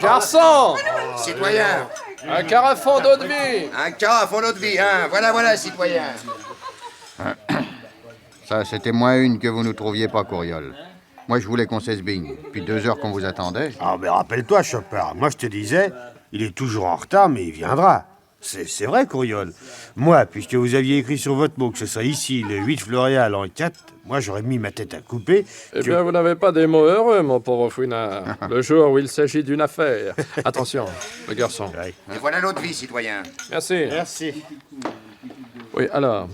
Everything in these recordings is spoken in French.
Garçon! Citoyen, Un carafon d'eau de vie! un carafe en eau de vie, hein. Voilà, citoyen. Ça, c'était moins une que vous nous trouviez pas, Courriol. Moi, je voulais qu'on s'esbigne. Depuis 2 heures qu'on vous attendait. Ah, mais rappelle-toi, Chopard, moi je te disais, il est toujours en retard, mais il viendra. C'est vrai, Courriol. Moi, puisque vous aviez écrit sur votre mot que ce serait ici, le 8 Floréal en 4, moi j'aurais mis ma tête à couper. Eh bien, vous n'avez pas des mots heureux, mon pauvre fouinard. Le jour où il s'agit d'une affaire. Attention, le garçon. Ouais. Et voilà l'eau de vie, citoyen. Merci. Merci. Oui, alors,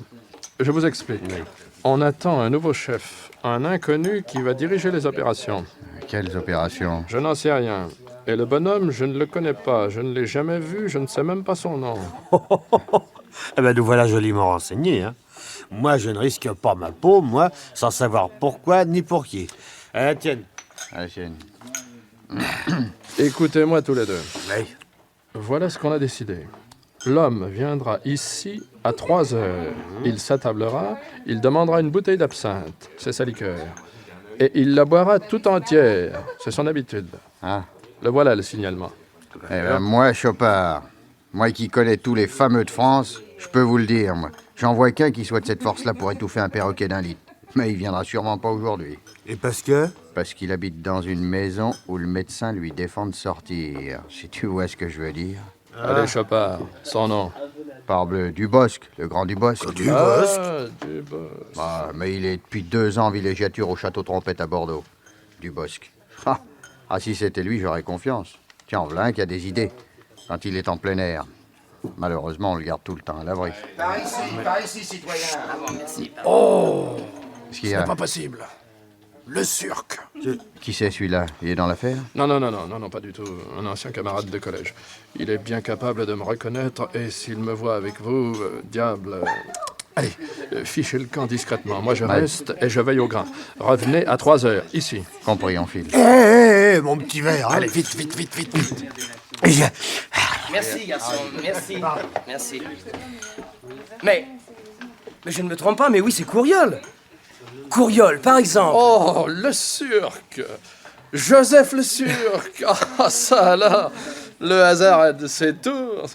je vous explique. On attend un nouveau chef, un inconnu qui va diriger les opérations. Quelles opérations? Je n'en sais rien. Et le bonhomme, je ne le connais pas, je ne l'ai jamais vu, je ne sais même pas son nom. Eh ben, nous voilà joliment renseignés, hein. Moi, je ne risque pas ma peau, moi, sans savoir pourquoi ni pour qui. Tiens. Ah, tiens. Écoutez-moi tous les deux. Oui. Voilà ce qu'on a décidé. L'homme viendra ici à 3 heures. Il s'attablera, il demandera une bouteille d'absinthe, c'est sa liqueur. Et il la boira tout entière, c'est son habitude. Ah. Le voilà le signalement. Eh ben, moi, Chopard, moi qui connais tous les fameux de France, je peux vous le dire, moi. J'en vois qu'un qui soit de cette force-là pour étouffer un perroquet d'1 litre. Mais il viendra sûrement pas aujourd'hui. Et parce que? Parce qu'il habite dans une maison où le médecin lui défend de sortir. Si tu vois ce que je veux dire. Allez, Chopard, son nom. Parbleu, Dubosc, le grand Dubosc. Dubosc? Ah, Dubosc. Ah, mais il est depuis 2 ans villégiature au château Trompette à Bordeaux. Dubosc. Ah, si c'était lui, j'aurais confiance. Tiens, voilà un qui a des idées. Quand il est en plein air. Malheureusement, on le garde tout le temps à l'abri. Par ici, citoyen. Qu'est-ce qu'il y a? Pas possible. Le Surc. Qui c'est celui-là? Il est dans l'affaire? Non, pas du tout. Un ancien camarade de collège. Il est bien capable de me reconnaître et s'il me voit avec vous, diable... Allez, fichez le camp discrètement. Moi, je reste et je veille au grain. Revenez à 3 heures, ici. Compris, on file. Mon petit verre, hein. Allez, vite. Merci, garçon. Merci. Mais je ne me trompe pas, mais oui, c'est Courriol. Courriol, par exemple. Oh, le Surc! Joseph le Surc! Ah, ça là! Le hasard a de ses tours.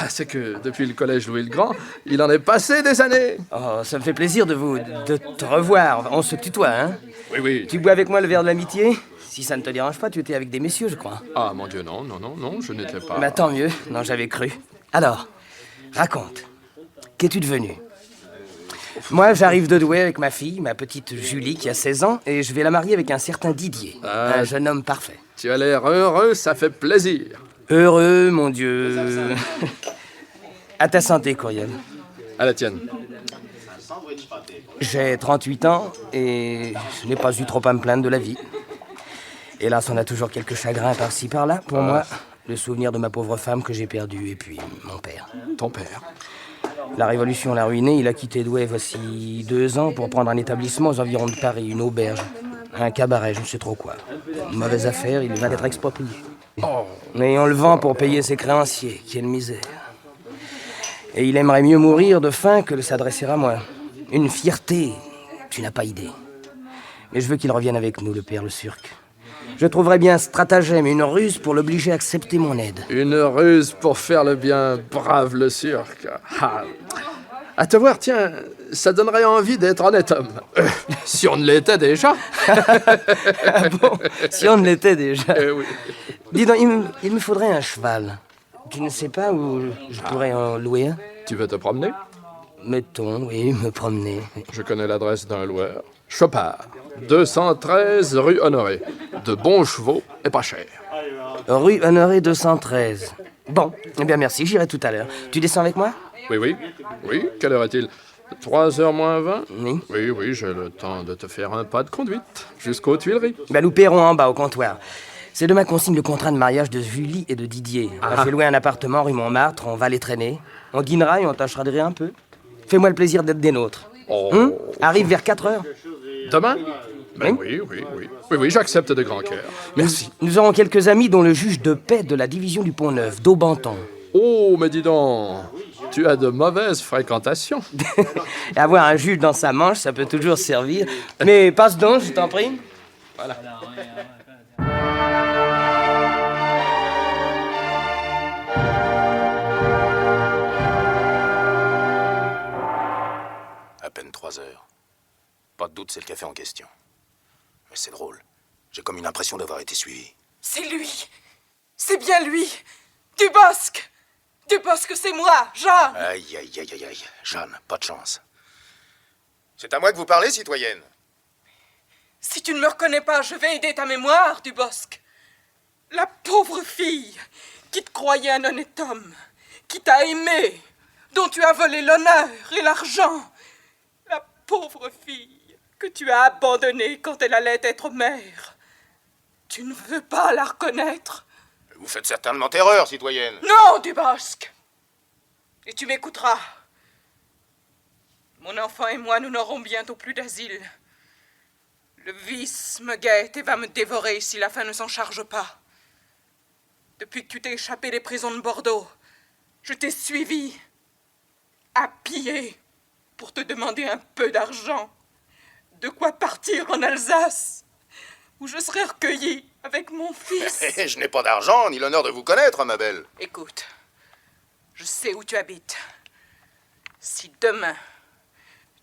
C'est que depuis le collège Louis le Grand, il en est passé des années. Oh, ça me fait plaisir de te revoir. On se tutoie, hein? Oui. Tu bois avec moi le verre de l'amitié? Si ça ne te dérange pas, tu étais avec des messieurs, je crois. Ah, mon Dieu, non, je n'étais pas... Bah, tant mieux. Non, j'avais cru. Alors, raconte. Qu'es-tu devenu? Moi, j'arrive de Douai avec ma fille, ma petite Julie, qui a 16 ans, et je vais la marier avec un certain Didier, un jeune homme parfait. Tu as l'air heureux, ça fait plaisir. Heureux, mon Dieu. À ta santé, Courriel. À la tienne. J'ai 38 ans et je n'ai pas eu trop à me plaindre de la vie. Hélas, on a toujours quelques chagrins par-ci, par-là. Pour moi, le souvenir de ma pauvre femme que j'ai perdue, et puis mon père. Ton père. La Révolution l'a ruiné, il a quitté Douai voici 2 ans pour prendre un établissement aux environs de Paris, une auberge, un cabaret, je ne sais trop quoi. Une mauvaise affaire, il vient d'être exproprié. Et on le vend pour payer ses créanciers, quelle misère. Et il aimerait mieux mourir de faim que de s'adresser à moi. Une fierté, tu n'as pas idée. Mais je veux qu'il revienne avec nous, le père le Surc. Je trouverais bien un stratagème, une ruse pour l'obliger à accepter mon aide. Une ruse pour faire le bien, brave le Surc. Ah. À te voir, tiens, ça donnerait envie d'être honnête homme. Si on ne l'était déjà. Ah bon, si on ne l'était déjà. Oui. Dis donc, il me faudrait un cheval. Tu ne sais pas où je pourrais en louer un? Tu veux te promener? Mettons, oui, me promener. Je connais l'adresse d'un loueur. Chopard, 213 rue Honoré. De bons chevaux et pas cher. Rue Honoré 213. Bon, eh bien merci, j'irai tout à l'heure. Tu descends avec moi? Oui, quelle heure est-il? 3 heures moins 20? Oui. Oui, j'ai le temps de te faire un pas de conduite jusqu'aux Tuileries. Ben, nous paierons en bas, au comptoir. C'est demain qu'on signe le contrat de mariage de Julie et de Didier. J'ai loué un appartement rue Montmartre, on va les traîner. On dînera et on tâchera de rire un peu. Fais-moi le plaisir d'être des nôtres. Arrive vers 4 heures. Demain? Ben oui, j'accepte de grand cœur. Merci. Nous aurons quelques amis dont le juge de paix de la division du Pont-Neuf, d'Aubenton. Oh, mais dis donc, tu as de mauvaises fréquentations. Et avoir un juge dans sa manche, ça peut toujours servir. Mais passe donc, je t'en prie. Voilà. doute, c'est le café en question. Mais c'est drôle. J'ai comme une impression d'avoir été suivi. C'est lui. C'est bien lui. Dubosc. Dubosc, c'est moi, Jeanne. Aïe, aïe, aïe, aïe, aïe. Jeanne, pas de chance. C'est à moi que vous parlez, citoyenne? Si tu ne me reconnais pas, je vais aider ta mémoire, Dubosc. La pauvre fille qui te croyait un honnête homme, qui t'a aimé, dont tu as volé l'honneur et l'argent. La pauvre fille que tu as abandonnée quand elle allait être mère. Tu ne veux pas la reconnaître? Vous faites certainement erreur, citoyenne. Non, Dubosc. Et tu m'écouteras. Mon enfant et moi, nous n'aurons bientôt plus d'asile. Le vice me guette et va me dévorer si la faim ne s'en charge pas. Depuis que tu t'es échappé des prisons de Bordeaux, je t'ai suivi, à pied, pour te demander un peu d'argent. De quoi partir en Alsace, où je serai recueilli avec mon fils. Je n'ai pas d'argent, ni l'honneur de vous connaître, ma belle. Écoute, je sais où tu habites. Si demain,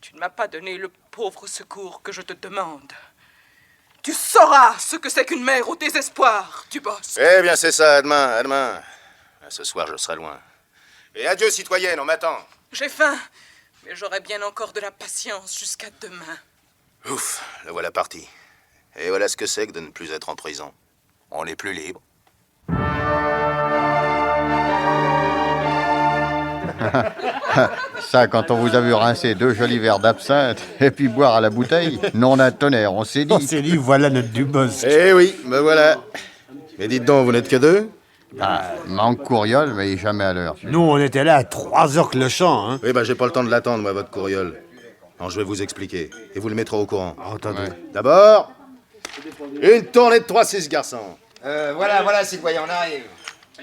tu ne m'as pas donné le pauvre secours que je te demande, tu sauras ce que c'est qu'une mère au désespoir, Dubosc. Eh bien, c'est ça, à demain, à demain. Ce soir, je serai loin. Et adieu, citoyenne, on m'attend. J'ai faim, mais j'aurai bien encore de la patience jusqu'à demain. Ouf, le voilà parti. Et voilà ce que c'est que de ne plus être en prison. On n'est plus libre. Ça, quand on vous a vu rincer 2 jolis verres d'absinthe et puis boire à la bouteille, non d'un tonnerre, on s'est dit... On s'est dit, voilà notre Dubosc. Eh oui, me voilà. Mais dites donc, vous n'êtes que 2? Manque Courriol, mais il est jamais à l'heure. Nous, on était là à 3 heures que le champ, hein. Oui, j'ai pas le temps de l'attendre, moi, votre courriole. Non, je vais vous expliquer. Et vous le mettrez au courant. Entendez. D'abord, une tournée de 3-6 garçons. Voilà, citoyen, on arrive.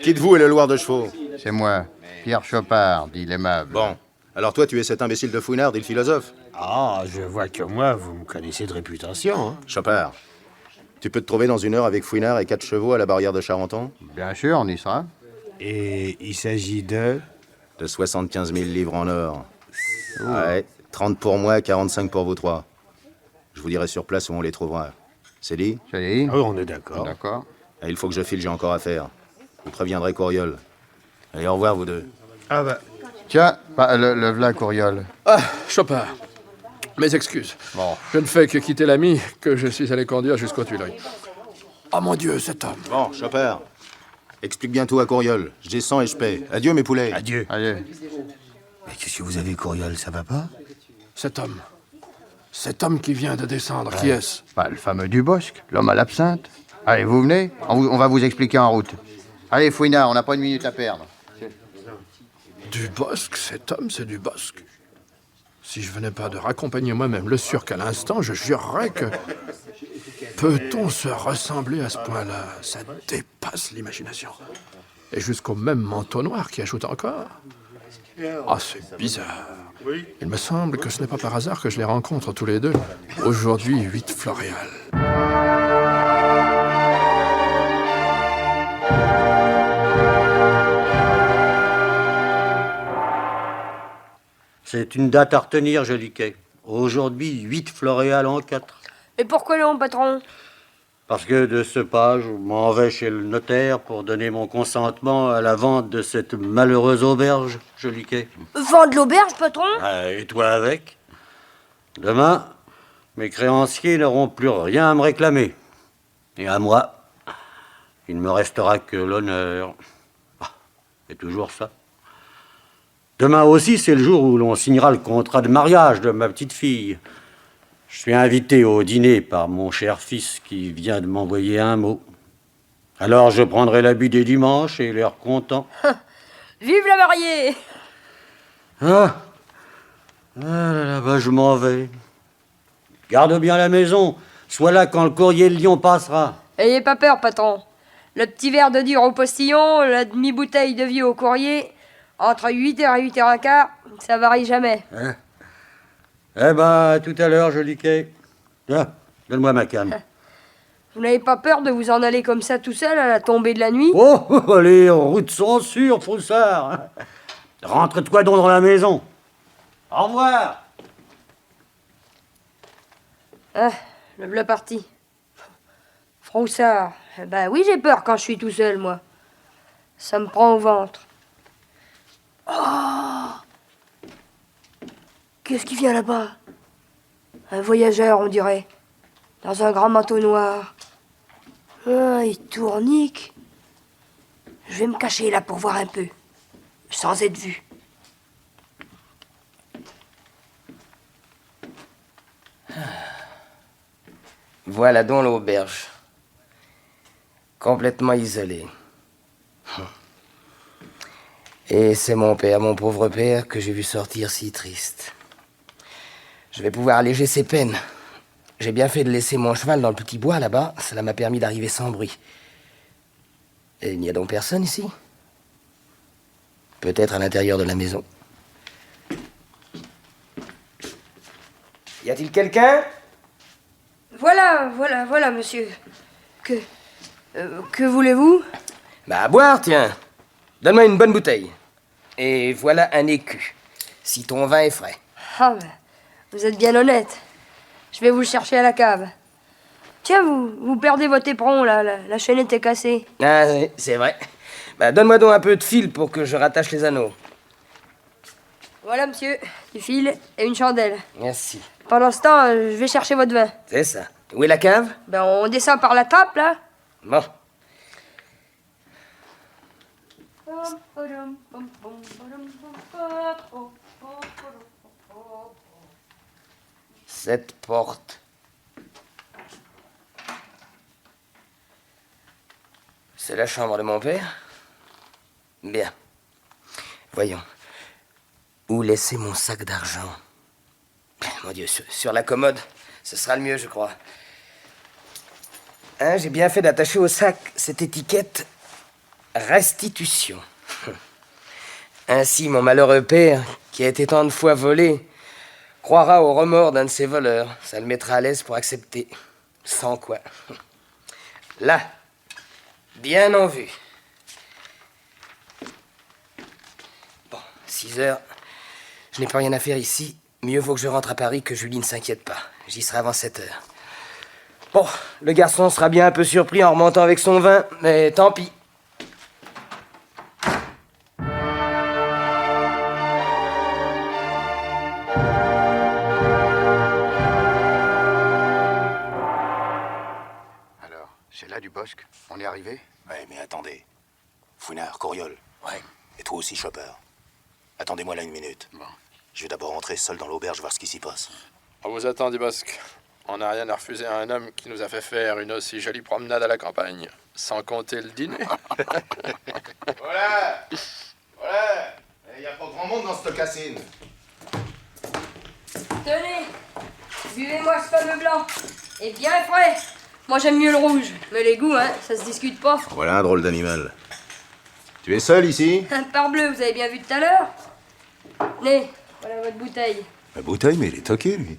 Qui de vous est le loir de chevaux? C'est moi, Pierre Chopard, dit l'aimable. Bon. Alors toi, tu es cet imbécile de Fouinard, dit le philosophe. Ah, je vois que moi, vous me connaissez de réputation, hein. Chopard, tu peux te trouver dans 1 heure avec Fouinard et 4 chevaux à la barrière de Charenton? Bien sûr, on y sera. Et il s'agit de... De 75 000 livres en or. Ouais, 30 pour moi, 45 pour vous 3. Je vous dirai sur place où on les trouvera. C'est dit? C'est dit. Ah oui, on est d'accord. D'accord. Et il faut que je file, j'ai encore à faire. Vous préviendrez Courriol. Allez, au revoir, vous 2. Ah bah... Tiens, le v'là Courriol. Ah, Chopard. Mes excuses. Bon. Je ne fais que quitter l'ami que je suis allé conduire jusqu'aux Tuileries. Oh mon Dieu, cet homme. Bon, Chopard, explique bien tout à Courriol. Je descends et je paie. Adieu, mes poulets. Adieu. Allez. Mais qu'est-ce que vous avez, Courriol, ça va pas? Cet homme. Cet homme qui vient de descendre, qui est-ce? Le fameux Dubosc, l'homme à l'absinthe. Allez, vous venez, on va vous expliquer en route. Allez, Fouinard, on n'a pas une minute à perdre. Dubosc, cet homme, c'est Dubosc. Si je venais pas de raccompagner moi-même le Surc à l'instant, je jurerais que... Peut-on se ressembler à ce point-là? Ça dépasse l'imagination. Et jusqu'au même manteau noir qui ajoute encore. Ah, c'est bizarre. Il me semble que ce n'est pas par hasard que je les rencontre tous les deux. Aujourd'hui, 8 Floréal. C'est une date à retenir, Joliquet. Aujourd'hui, 8 Floréal en 4. Et pourquoi non, patron? Parce que de ce pas, je m'en vais chez le notaire pour donner mon consentement à la vente de cette malheureuse auberge, Joliquet. Vendre l'auberge, patron? Et toi avec? Demain, mes créanciers n'auront plus rien à me réclamer. Et à moi, il ne me restera que l'honneur. C'est toujours ça. Demain aussi, c'est le jour où l'on signera le contrat de mariage de ma petite fille. Je suis invité au dîner par mon cher fils qui vient de m'envoyer un mot. Alors je prendrai l'habit des dimanches et l'air content. Vive la mariée! Ah là là, je m'en vais. Garde bien la maison. Sois là quand le courrier de Lyon passera. Ayez pas peur, patron. Le petit verre de dur au postillon, la demi-bouteille de vieux au courrier, entre 8h et 8h15, ça varie jamais. Eh ben, à tout à l'heure, Joliquet. Tiens, donne-moi ma canne. Vous n'avez pas peur de vous en aller comme ça tout seul à la tombée de la nuit? Oh, allez, route sont sûres, Froussard. Rentre-toi donc dans la maison. Au revoir. Ah, le bleu parti. Froussard. Ben oui, j'ai peur quand je suis tout seul, moi. Ça me prend au ventre. Oh! Qu'est-ce qui vient là-bas? Un voyageur, on dirait. Dans un grand manteau noir. Ah, il tournique. Je vais me cacher là pour voir un peu. Sans être vu. Voilà donc l'auberge. Complètement isolée. Et c'est mon père, mon pauvre père, que j'ai vu sortir si triste. Je vais pouvoir alléger ses peines. J'ai bien fait de laisser mon cheval dans le petit bois là-bas. Cela m'a permis d'arriver sans bruit. Et il n'y a donc personne ici? Peut-être à l'intérieur de la maison. Y a-t-il quelqu'un? Voilà, monsieur. Que voulez-vous? Bah, à boire, tiens. Donne-moi une bonne bouteille. Et voilà un écu, si ton vin est frais. Ah, ben, vous êtes bien honnête. Je vais vous le chercher à la cave. Tiens, vous perdez votre éperon, là. La chaînette est cassée. Ah, oui, c'est vrai. Bah, donne-moi donc un peu de fil pour que je rattache les anneaux. Voilà, monsieur. Du fil et une chandelle. Merci. Pendant ce temps, je vais chercher votre vin. C'est ça. Où est la cave? Ben, on descend par la trappe, là. Bon. Cette porte. C'est la chambre de mon père? Bien. Voyons. Où laisser mon sac d'argent? Mon Dieu, sur la commode. Ce sera le mieux, je crois. Hein, j'ai bien fait d'attacher au sac cette étiquette restitution. Ainsi, mon malheureux père, qui a été tant de fois volé, croira au remords d'un de ses voleurs. Ça le mettra à l'aise pour accepter. Sans quoi. Là, bien en vue. Bon, 6 heures. Je n'ai plus rien à faire ici. Mieux vaut que je rentre à Paris, que Julie ne s'inquiète pas. J'y serai avant 7 heures. Bon, le garçon sera bien un peu surpris en remontant avec son vin, mais tant pis. Alors, c'est là du Bosque? On est arrivé? Ouais, mais attendez. Fouinard, Coriol. Ouais. Et toi aussi, Chopper. Attendez-moi là une minute. Bon. Je vais d'abord entrer seul dans l'auberge, voir ce qui s'y passe. On vous attend, du Bosque. On n'a rien à refuser à un homme qui nous a fait faire une aussi jolie promenade à la campagne, sans compter le dîner. Voilà. Il n'y a pas grand monde dans cette cassine. Tenez, buvez-moi ce fameux blanc. Et bien frais. Moi, j'aime mieux le rouge. Mais les goûts, hein, ça se discute pas. Voilà un drôle d'animal. Tu es seul ici? Parbleu, vous avez bien vu tout à l'heure? Tenez, voilà votre bouteille. La bouteille, mais il est toqué, lui.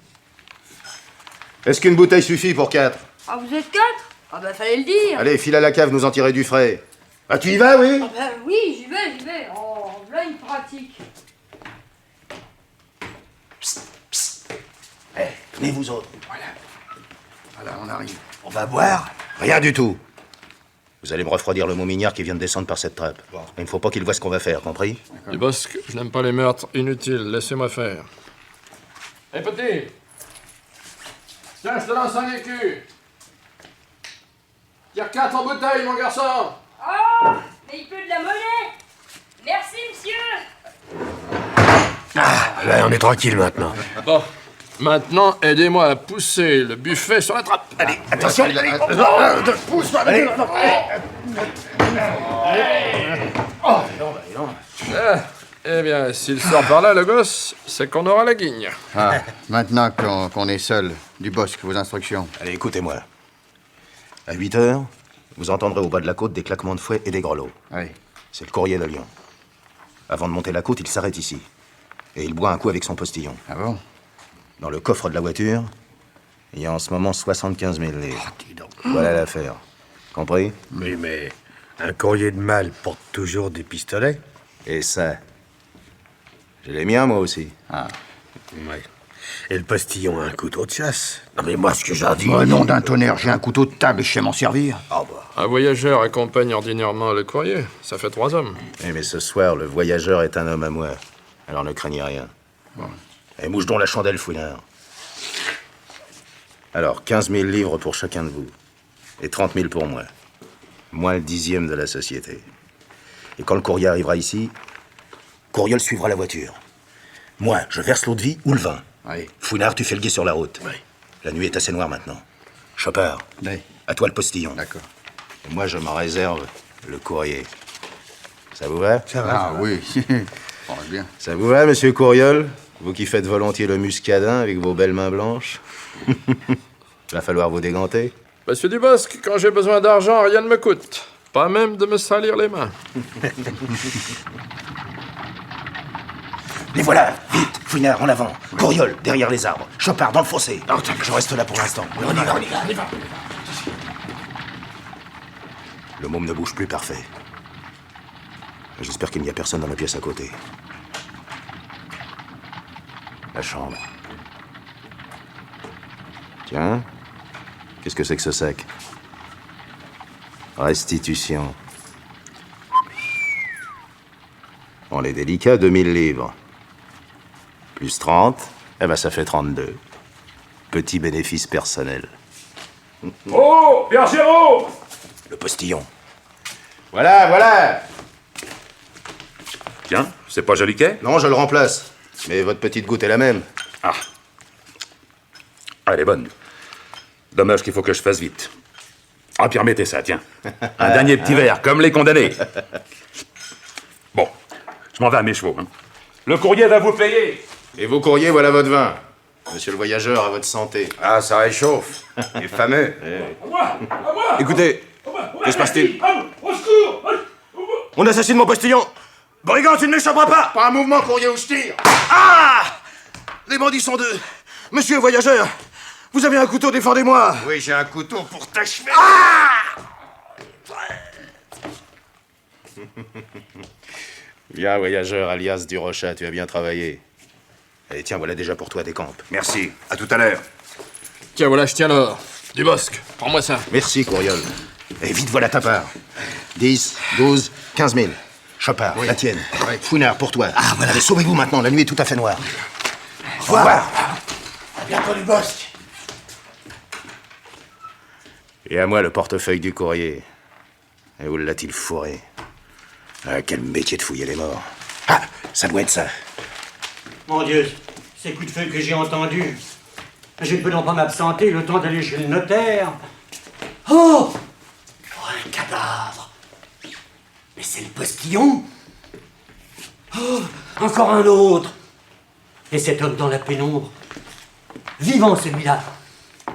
Est-ce qu'une bouteille suffit pour 4? Ah, vous êtes 4? Ah, bah, fallait le dire. Allez, file à la cave, nous en tirer du frais. Ah, tu y vas, oui? Ah, bah, oui, j'y vais. Oh, voilà une pratique. Venez, vous autres. Voilà, on arrive. On va boire? Rien du tout. Vous allez me refroidir le momignard qui vient de descendre par cette trappe. Bon. Il ne faut pas qu'il voie ce qu'on va faire, compris? Du Bosque, je n'aime pas les meurtres inutiles. Laissez-moi faire. Hé, petit! Tiens, je te lance un écu! Tire 4 bouteilles, mon garçon! Oh, mais il pleut de la monnaie. Merci, monsieur. Ah, là, on est tranquille maintenant. Bon, maintenant, aidez-moi à pousser le buffet sur la trappe. Allez, attention! Pousse-moi, Eh bien, s'il sort par là, le gosse, c'est qu'on aura la guigne. Ah, maintenant qu'on est seul, du Bosque, vos instructions. Allez, écoutez-moi. À 8 heures, vous entendrez au bas de la côte des claquements de fouet et des grelots. Oui. C'est le courrier de Lyon. Avant de monter la côte, il s'arrête ici. Et il boit un coup avec son postillon. Ah bon? Dans le coffre de la voiture, il y a en ce moment 75 000 livres. Voilà l'affaire. Compris? Oui, mais un courrier de mal porte toujours des pistolets. Et ça, j'ai les miens, moi aussi. Ah. Ouais. Et le postillon a un couteau de chasse. Non mais moi, ce que j'ai dit... Au nom d'un tonnerre, j'ai un couteau de table et je sais m'en servir. Ah bah... Un voyageur accompagne ordinairement le courrier. Ça fait 3 hommes. Eh, mais ce soir, le voyageur est un homme à moi. Alors ne craignez rien. Et mouche donc la chandelle, fouinard. Alors, 15 000 livres pour chacun de vous. Et 30 000 pour moi. Moi, le 10e de la société. Et quand le courrier arrivera ici, Courriol suivra la voiture. Moi, je verse l'eau de vie ou le vin. Oui. Fouinard, tu fais le guet sur la route. Oui. La nuit est assez noire maintenant. Chopper, Oui. à toi le postillon. D'accord. Et moi, je m'en réserve le courrier. Ça vous va? Ça va. Ah oui. Bon, bien. Ça vous va, monsieur Courriol? Vous qui faites volontiers le muscadin avec vos belles mains blanches? Va falloir vous déganter. Monsieur Dubosc, quand j'ai besoin d'argent, rien ne me coûte. Pas même de me salir les mains. Les voilà! Vite! Fouinard, en avant! Courriol, derrière les arbres! Chopard, dans le fossé! Je reste là pour l'instant. On y va! Le môme ne bouge plus, parfait. J'espère qu'il n'y a personne dans la pièce à côté. La chambre. Tiens, qu'est-ce que c'est que ce sac? Restitution. On est délicat, 2000 livres. Plus 30, eh ben ça fait 32. Petit bénéfice personnel. Oh, Bergero! Le postillon. Voilà! Tiens, c'est pas Joliquet? Non, je le remplace. Mais votre petite goutte est la même. Ah. Elle est bonne. Dommage qu'il faut que je fasse vite. Ah, puis remettez ça, tiens. Un dernier petit verre, comme les condamnés. Bon, je m'en vais à mes chevaux. Hein. Le courrier va vous payer. Et vos courriers, voilà votre vin. Monsieur le voyageur, à votre santé. Ah, ça réchauffe. Les fameux. À moi! Écoutez, que se passe-t-il? Au secours! On assassine mon postillon! Brigand, tu ne m'échapperas pas! Pas un mouvement, courrier, ou je tire! Ah! Les bandits sont deux! Monsieur le voyageur, vous avez un couteau, défendez-moi! Oui, j'ai un couteau pour t'achever. Bien, voyageur, alias Durocha, tu as bien travaillé. Et tiens, voilà déjà pour toi des campes. Merci, à tout à l'heure. Tiens, voilà, je tiens l'or. Dubosc, prends-moi ça. Merci, Courriol. Et vite, voilà ta part. 10, 12, 15 000. Chopard, la tienne. Fouinard, pour toi. Ah, voilà. Allez, sauvez-vous maintenant, la nuit est tout à fait noire. Au revoir. À bientôt, du Bosque. Et à moi le portefeuille du courrier. Et où l'a-t-il fourré? Ah, quel métier de fouiller les morts. Ah, ça doit être ça. Mon Dieu, ces coups de feu que j'ai entendus. Je ne peux donc pas m'absenter le temps d'aller chez le notaire. Oh! Un cadavre. Mais c'est le postillon. Oh, encore un autre. Et cet homme dans la pénombre. Vivant celui-là.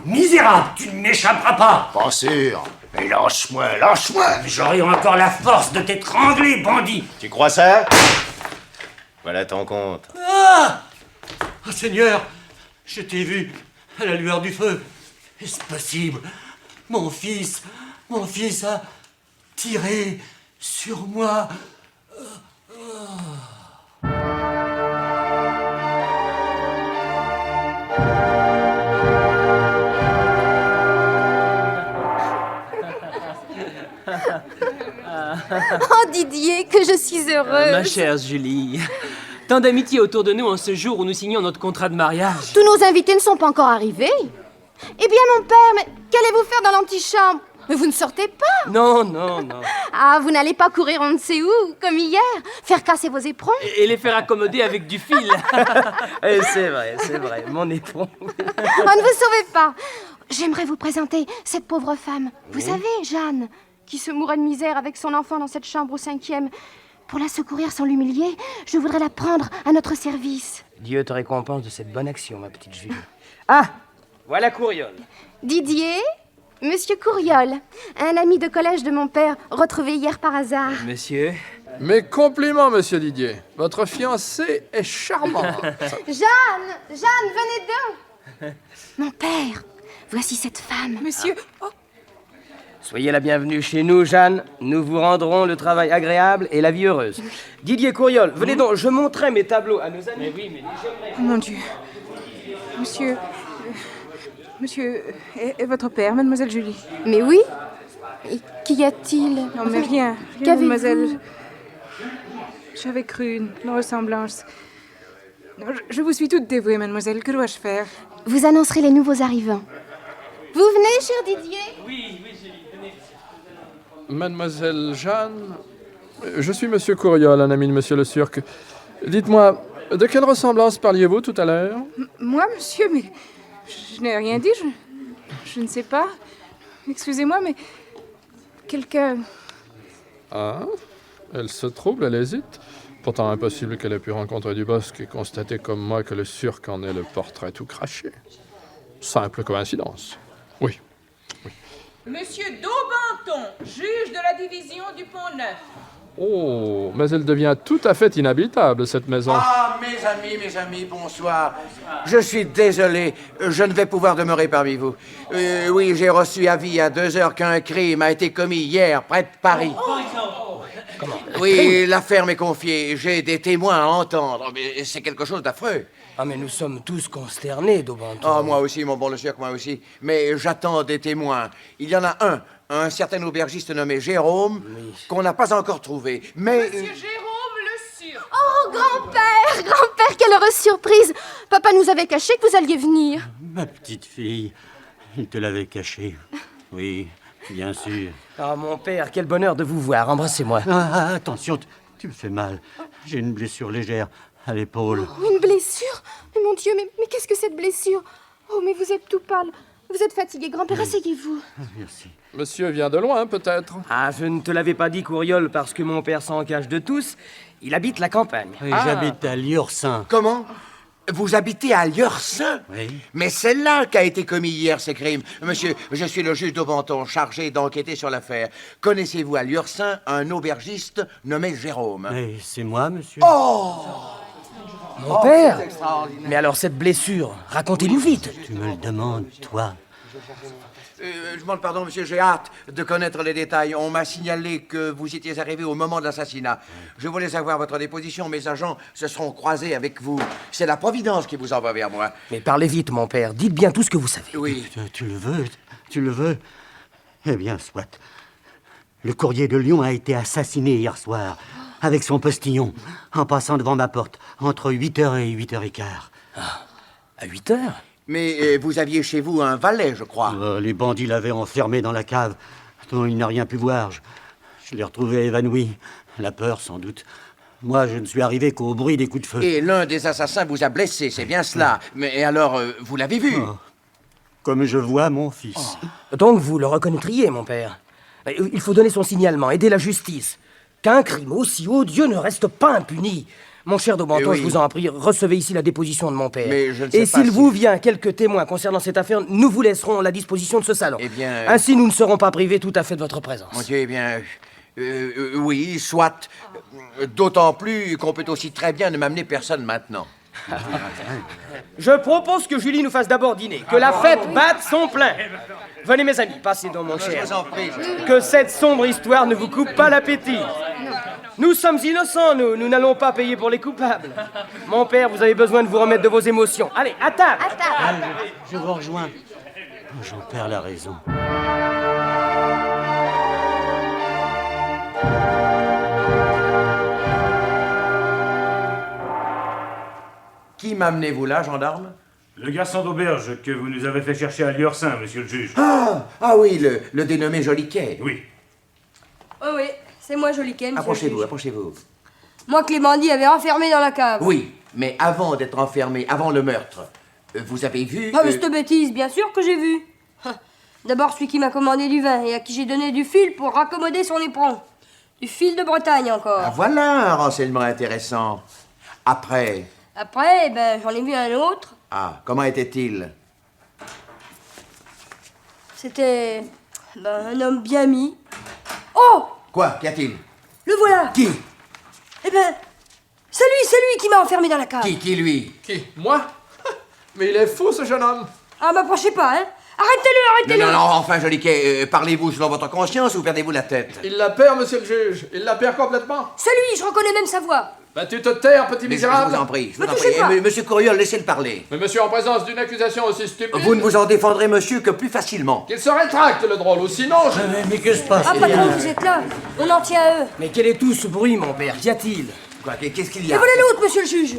Misérable, tu ne m'échapperas pas. Pas sûr. Mais lâche-moi, lâche-moi. J'aurai encore la force de t'étrangler, bandit. Tu crois ça? Voilà ton compte. Ah! Oh Seigneur, je t'ai vu à la lueur du feu. Est-ce possible? Mon fils a tiré sur moi. Oh Didier, que je suis heureuse. Ma chère Julie, tant d'amitié autour de nous en ce jour où nous signons notre contrat de mariage. Tous nos invités ne sont pas encore arrivés. Eh bien mon père, mais qu'allez-vous faire dans l'antichambre? Mais vous ne sortez pas. Non. Ah, vous n'allez pas courir on ne sait où, comme hier, faire casser vos éperons? Et les faire accommoder avec du fil. C'est vrai, mon éperon. Oh, ne vous sauvez pas. J'aimerais vous présenter cette pauvre femme. Vous savez, Jeanne, qui se mourait de misère avec son enfant dans cette chambre au 5e. Pour la secourir sans l'humilier, je voudrais la prendre à notre service. Dieu te récompense de cette bonne action, ma petite Julie. Ah, voilà Courriol. Didier, Monsieur Courriol, un ami de collège de mon père, retrouvé hier par hasard. Monsieur? Mes compliments, monsieur Didier. Votre fiancée est charmante. Jeanne, venez donc. Mon père, voici cette femme. Monsieur, Soyez la bienvenue chez nous, Jeanne. Nous vous rendrons le travail agréable et la vie heureuse. Didier Courriol, venez donc, je montrerai mes tableaux à nos amis. Mais oui, mais mon Dieu. Monsieur... Monsieur... Et votre père, mademoiselle Julie? Mais oui. Et qu'y a-t-il? Non, mais rien. Qu'avez-vous? Mademoiselle. J'avais cru une ressemblance. Non, je vous suis toute dévouée, mademoiselle. Que dois-je faire? Vous annoncerez les nouveaux arrivants. Vous venez, cher Didier? Oui, Julie, venez. Mademoiselle Jeanne, je suis Monsieur Couriol, un ami de Monsieur le Surc. Dites-moi, de quelle ressemblance parliez-vous tout à l'heure? Moi, monsieur, mais... Je n'ai rien dit, je ne sais pas. Excusez-moi, mais... Quelqu'un... Ah, elle se trouble, elle hésite. Pourtant impossible qu'elle ait pu rencontrer Dubosc et constater comme moi que le Surc en est le portrait tout craché. Simple coïncidence. Oui. Monsieur Daubenton, juge de la division du Pont-Neuf. Oh, mais elle devient tout à fait inhabitable, cette maison. Ah, mes amis, bonsoir. Je suis désolé, je ne vais pouvoir demeurer parmi vous. Oui, j'ai reçu avis il y a 2 heures qu'un crime a été commis hier, près de Paris. Comment? Oui, l'affaire m'est confiée. J'ai des témoins à entendre, mais c'est quelque chose d'affreux. Ah, mais nous sommes tous consternés, Daubenton. Ah, moi aussi, mon bon le Surc, moi aussi. Mais j'attends des témoins. Il y en a un certain aubergiste nommé Jérôme, qu'on n'a pas encore trouvé. Mais... Monsieur Jérôme le Surc. Oh, grand-père, quelle heureuse surprise! Papa nous avait caché que vous alliez venir. Ma petite fille, il te l'avait caché. Oui, bien sûr. Ah, mon père, quel bonheur de vous voir. Embrassez-moi. Ah, attention, tu me fais mal. J'ai une blessure légère à l'épaule. Oh, une blessure? Mais mon Dieu, mais qu'est-ce que cette blessure? Oh, mais vous êtes tout pâle. Vous êtes fatigué, grand-père, asseyez-vous. Merci. Monsieur vient de loin, peut-être? Ah, je ne te l'avais pas dit, Couriol, parce que mon père s'en cache de tous. Il habite la campagne. Oui, j'habite à Liorsin. Comment? Vous habitez à Liorsin? Oui. Mais c'est là qu'a été commis hier ces crimes. Monsieur, je suis le juge Daubenton, chargé d'enquêter sur l'affaire. Connaissez-vous à Liorsin un aubergiste nommé Jérôme? Mais c'est moi, monsieur. Oh! Mon père? C'est extraordinaire. Mais alors, cette blessure, racontez-nous vite. Tu me le demandes, toi. Je demande pardon, monsieur, j'ai hâte de connaître les détails. On m'a signalé que vous étiez arrivé au moment de l'assassinat. Je voulais savoir votre déposition. Mes agents se seront croisés avec vous. C'est la Providence qui vous envoie vers moi. Mais parlez vite, mon père. Dites bien tout ce que vous savez. Oui. Tu le veux? Eh bien, soit. Le courrier de Lyon a été assassiné hier soir, avec son postillon, en passant devant ma porte, entre 8h et 8h15. Ah, à 8h? Mais vous aviez chez vous un valet, je crois. Les bandits l'avaient enfermé dans la cave, dont il n'a rien pu voir. Je l'ai retrouvé évanoui. La peur, sans doute. Moi, je ne suis arrivé qu'au bruit des coups de feu. Et l'un des assassins vous a blessé, c'est bien cela. Mais alors, vous l'avez vu? Comme je vois mon fils. Donc vous le reconnaîtriez, mon père. Il faut donner son signalement, aider la justice. Qu'un crime aussi odieux ne reste pas impuni. Mon cher Daubenton, oui. je vous en prie, recevez ici la déposition de mon père. Mais je ne sais Et pas s'il si- vous vient quelques témoins concernant cette affaire, nous vous laisserons à la disposition de ce salon. Eh bien... Ainsi, nous ne serons pas privés tout à fait de votre présence. Mon Dieu, eh bien... oui, soit. D'autant plus qu'on peut aussi très bien ne m'amener personne maintenant. Je propose que Julie nous fasse d'abord dîner, que la fête batte son plein. Venez, mes amis, passez donc, mon cher. Je vous en prie. Que cette sombre histoire ne vous coupe pas l'appétit. Nous sommes innocents, nous n'allons pas payer pour les coupables. Mon père, vous avez besoin de vous remettre de vos émotions. Allez, à table. Je vous rejoins. J'en perds la raison. Qui m'amenez-vous là, gendarme? Le garçon d'auberge que vous nous avez fait chercher à Liorsin, monsieur le juge. Ah oui, le dénommé Joliquet. Oui. Oui, c'est moi, Joliquet, monsieur. Approchez-vous, le juge. approchez-vous. Moi que les bandits avaient enfermé dans la cave. Oui, mais avant d'être enfermé, avant le meurtre, vous avez vu... Ah, mais cette bêtise, bien sûr que j'ai vu. D'abord, celui qui m'a commandé du vin et à qui j'ai donné du fil pour raccommoder son éperon. Du fil de Bretagne encore. Ah, voilà un renseignement intéressant. Après... Après, ben, j'en ai vu un autre. Ah, comment était-il? C'était un homme bien mis. Oh! Quoi? Qu'y a-t-il? Le voilà! Qui? Eh ben, c'est lui qui m'a enfermé dans la cave. Qui lui? Qui? Moi? Mais il est fou, ce jeune homme. Ah, m'approchez pas, hein? Arrêtez-le, Non, arrêtez-le. non, enfin, Joliquet, parlez-vous selon votre conscience ou perdez-vous la tête? Il la perd, monsieur le juge. Il la perd complètement. C'est lui, je reconnais même sa voix. Bah, tu te taire, petit Mais misérable. je vous en prie, je vous Ne en touchez prie. pas. Monsieur Couriol, laissez-le parler. Mais monsieur, en présence d'une accusation aussi stupide... Vous ne vous en défendrez, monsieur, que plus facilement. Qu'il se rétracte, le drôle, ou sinon je... Mais que se passe? Ah, patron, vous êtes là. On en tient à eux. Mais quel est tout ce bruit, mon père? Qu'y a-t-il? Quoi, qu'est-ce qu'il y Et a? voilà l'autre, monsieur le juge.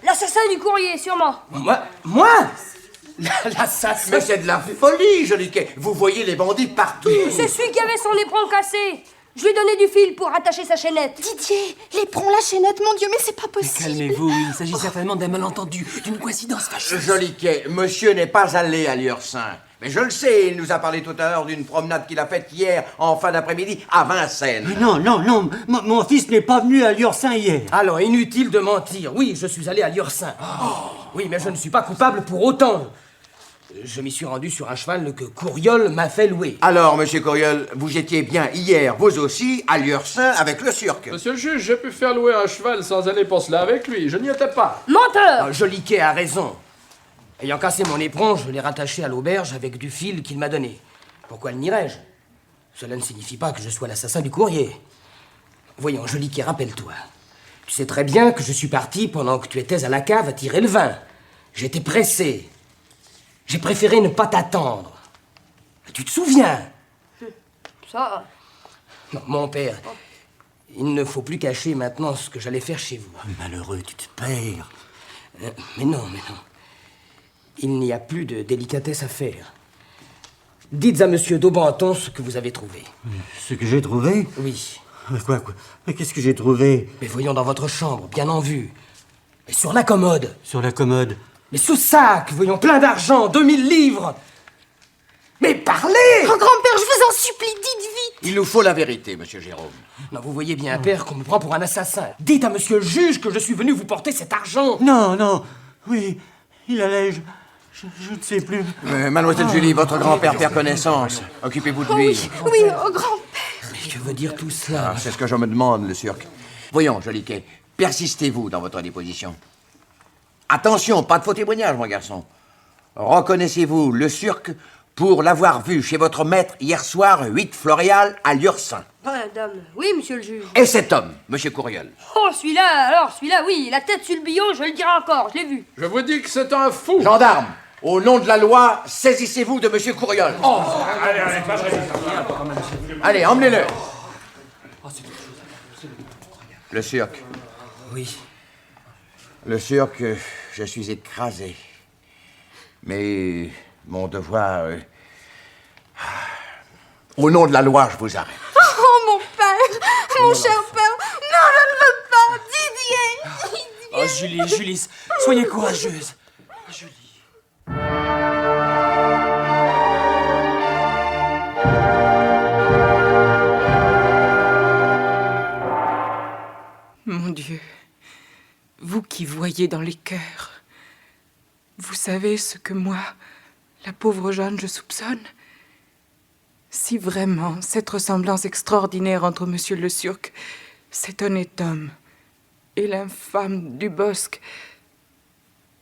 L'assassin du courrier, sûrement. Moi L'assassin? Mais c'est de la folie, Joliquet. Vous voyez les bandits partout. C'est celui qui avait son éperon cassé. Je lui ai donné du fil pour attacher sa chaînette. Didier, l'éperon, la chaînette, mon Dieu, mais c'est pas possible. Calmez-vous, il s'agit certainement d'un malentendu, d'une coïncidence fâcheuse. Joliquet, monsieur n'est pas allé à Lursin. Mais je le sais, il nous a parlé tout à l'heure d'une promenade qu'il a faite hier, en fin d'après-midi, à Vincennes. Mais non, mon fils n'est pas venu à Lursin hier. Alors, inutile de mentir. Oui, je suis allé à Lursin. Oui, mais je ne suis pas coupable pour autant. Je m'y suis rendu sur un cheval que Couriol m'a fait louer. Alors, monsieur Couriol, vous étiez bien hier, vous aussi, à Lursin avec le Surc. Monsieur le juge, j'ai pu faire louer un cheval sans aller pour cela avec lui. Je n'y étais pas. Menteur. Joliquet a raison. Ayant cassé mon éperon, je l'ai rattaché à l'auberge avec du fil qu'il m'a donné. Pourquoi le nierais-je? Cela ne signifie pas que je sois l'assassin du courrier. Voyons, Joliquet, rappelle-toi. Tu sais très bien que je suis parti pendant que tu étais à la cave à tirer le vin. J'étais pressé. J'ai préféré ne pas t'attendre. Tu te souviens? Ça. Non, mon père, il ne faut plus cacher maintenant ce que j'allais faire chez vous. Malheureux, tu te perds. Mais non. Il n'y a plus de délicatesse à faire. Dites à monsieur Daubenton ce que vous avez trouvé. Ce que j'ai trouvé? Oui. Quoi? Mais qu'est-ce que j'ai trouvé? Mais voyons dans votre chambre, bien en vue. Mais sur la commode. Sur la commode? Mais ce sac, voyons, plein d'argent, 2000 livres. Mais parlez! Oh, grand-père, je vous en supplie, dites vite. Il nous faut la vérité, monsieur Jérôme. Non, vous voyez bien, père, qu'on me prend pour un assassin. Dites à monsieur le juge que je suis venu vous porter cet argent. Non. Oui, il allait... Je ne sais plus. Mademoiselle Julie, votre grand-père perd connaissance. Occupez-vous de lui. Oui, oh, grand-père. Mais que veut dire tout cela? C'est ce que je me demande, le Surc. Voyons, Joliquet, persistez-vous dans votre déposition. Attention, pas de faux témoignage, mon garçon. Reconnaissez-vous le Surc pour l'avoir vu chez votre maître hier soir, 8 Floréal, à Lursin? Madame. Oui, monsieur le juge. Et cet homme, monsieur Couriol? Oh, celui-là, oui. La tête sur le billon, je le dirai encore, je l'ai vu. Je vous dis que c'est un fou. Gendarme, au nom de la loi, saisissez-vous de monsieur Couriol. Allez, emmenez-le. Le Surc. Oui. Le Surc, je suis écrasé. Mais mon devoir... au nom de la loi, je vous arrête. Oh, mon père, mon cher père. Non, je ne veux pas. Didier. Oh, Julie, soyez courageuse. Julie. Mon Dieu, vous qui voyez dans les cœurs, vous savez ce que moi, la pauvre Jeanne, je soupçonne? Si vraiment cette ressemblance extraordinaire entre monsieur le Surc, cet honnête homme, et l'infâme du Bosc,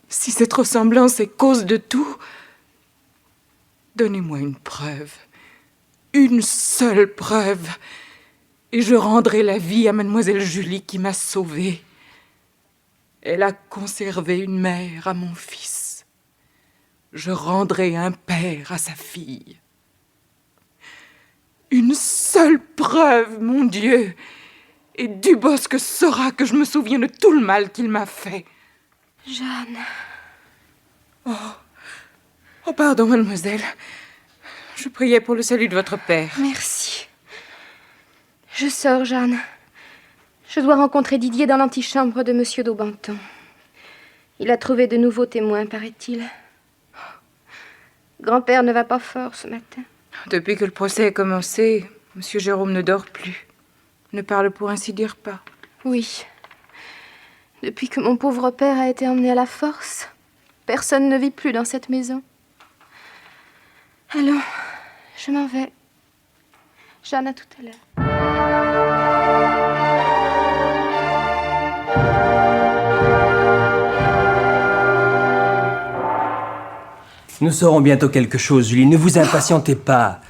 si cette ressemblance est cause de tout, donnez-moi une seule preuve, et je rendrai la vie à mademoiselle Julie qui m'a sauvée. Elle a conservé une mère à mon fils. Je rendrai un père à sa fille. Une seule preuve, mon Dieu, et Dubosc saura que je me souviens de tout le mal qu'il m'a fait. Jeanne. Oh, pardon, mademoiselle. Je priais pour le salut de votre père. Merci. Je sors, Jeanne. Je dois rencontrer Didier dans l'antichambre de monsieur Daubenton. Il a trouvé de nouveaux témoins, paraît-il. Grand-père ne va pas fort ce matin. Depuis que le procès a commencé, monsieur Jérôme ne dort plus. Ne parle pour ainsi dire pas. Oui. Depuis que mon pauvre père a été emmené à la force, personne ne vit plus dans cette maison. Allons, je m'en vais. Jeanne, à tout à l'heure. Nous saurons bientôt quelque chose, Julie. Ne vous impatientez pas.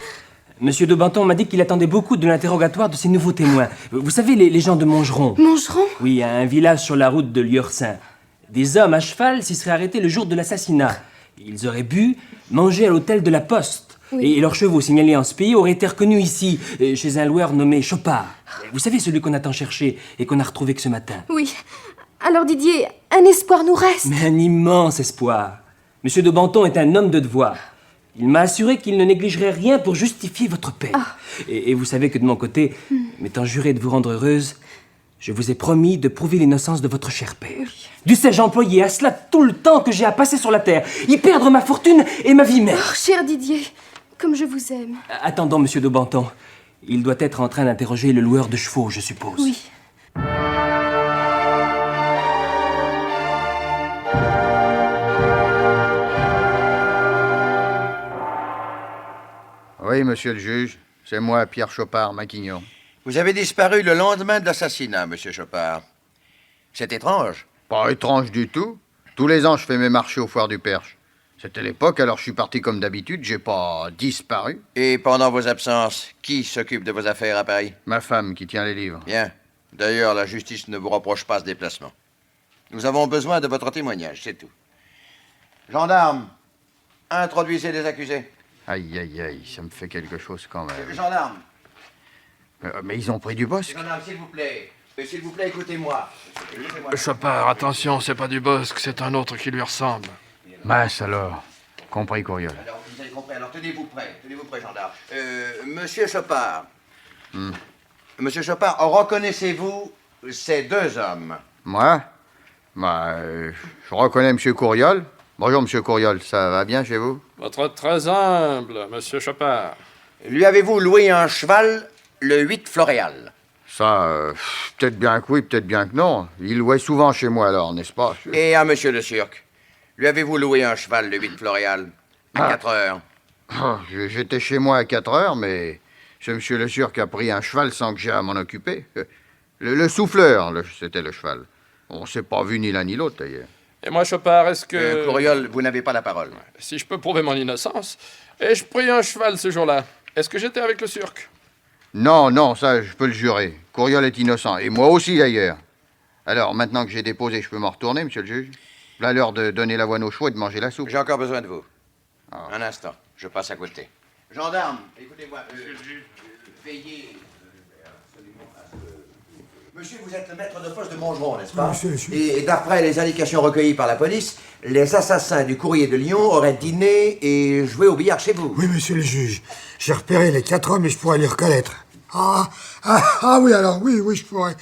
Monsieur de Banton m'a dit qu'il attendait beaucoup de l'interrogatoire de ces nouveaux témoins. Vous savez, les gens de Mongeron. Mongeron? Oui, un village sur la route de Liorcin. Des hommes à cheval s'y seraient arrêtés le jour de l'assassinat. Ils auraient bu, mangé à l'hôtel de la Poste. Oui. Et leurs chevaux signalés en ce pays auraient été reconnus ici, chez un loueur nommé Chopard. Vous savez, celui qu'on a tant cherché et qu'on a retrouvé que ce matin. Oui. Alors Didier, un espoir nous reste. Mais un immense espoir. Monsieur de Banton est un homme de devoir. Il m'a assuré qu'il ne négligerait rien pour justifier votre paix. Et vous savez que de mon côté, m'étant juré de vous rendre heureuse, je vous ai promis de prouver l'innocence de votre cher père. Dussé-je employer à cela tout le temps que j'ai à passer sur la terre, y perdre ma fortune et ma vie même. Oh, cher Didier, comme je vous aime. Attendons, monsieur de Banton. Il doit être en train d'interroger le loueur de chevaux, je suppose. Oui. Oui, monsieur le juge. C'est moi, Pierre Chopard, Maquignon. Vous avez disparu le lendemain de l'assassinat, monsieur Chopard. C'est étrange. Pas étrange du tout. Tous les ans, je fais mes marchés au Foire du Perche. C'était l'époque, alors je suis parti comme d'habitude. J'ai pas disparu. Et pendant vos absences, qui s'occupe de vos affaires à Paris? Ma femme qui tient les livres. Bien. D'ailleurs, la justice ne vous reproche pas ce déplacement. Nous avons besoin de votre témoignage, c'est tout. Gendarme, introduisez les accusés. Aïe, aïe, aïe, ça me fait quelque chose quand même. Gendarme. Mais ils ont pris du bosque. Gendarme, s'il vous plaît. S'il vous plaît, écoutez-moi. Chopard, attention, c'est pas du bosque, c'est un autre qui lui ressemble. Mince alors. Compris, Courriol. Alors, vous avez compris. Alors, tenez-vous prêt, gendarme. Monsieur Chopard. Monsieur Chopard, reconnaissez-vous ces deux hommes? Moi? Je reconnais monsieur Courriol. Bonjour, monsieur Courriol. Ça va bien chez vous? Votre très humble, monsieur Chopard. Lui avez-vous loué un cheval le 8 Floréal? Ça, peut-être bien que oui, peut-être bien que non. Il louait souvent chez moi alors, n'est-ce pas? Et à monsieur le Turc, lui avez-vous loué un cheval le 8 Floréal à 4 heures? J'étais chez moi à 4 heures, mais c'est monsieur le Turc qui a pris un cheval sans que j'ai à m'en occuper. Le souffleur, c'était le cheval. On s'est pas vu ni l'un ni l'autre, d'ailleurs. Et moi, Chopard, est-ce que... Courriol, vous n'avez pas la parole. Si je peux prouver mon innocence, ai-je pris un cheval ce jour-là? Est-ce que j'étais avec le Turc? Non, ça, je peux le jurer. Courriol est innocent, et moi aussi, d'ailleurs. Alors, maintenant que j'ai déposé, je peux m'en retourner, monsieur le juge? Là, l'heure de donner l'avoine aux chevaux et de manger la soupe. J'ai encore besoin de vous. Un instant, je passe à côté. Gendarme, écoutez-moi. Veillez absolument à ce que... Monsieur, vous êtes le maître de poste de Mongeron, n'est-ce pas? Monsieur, monsieur. Et d'après les indications recueillies par la police, les assassins du courrier de Lyon auraient dîné et joué au billard chez vous. Oui, monsieur le juge. J'ai repéré les 4 hommes et je pourrais les reconnaître. Oui, alors, oui, je pourrais.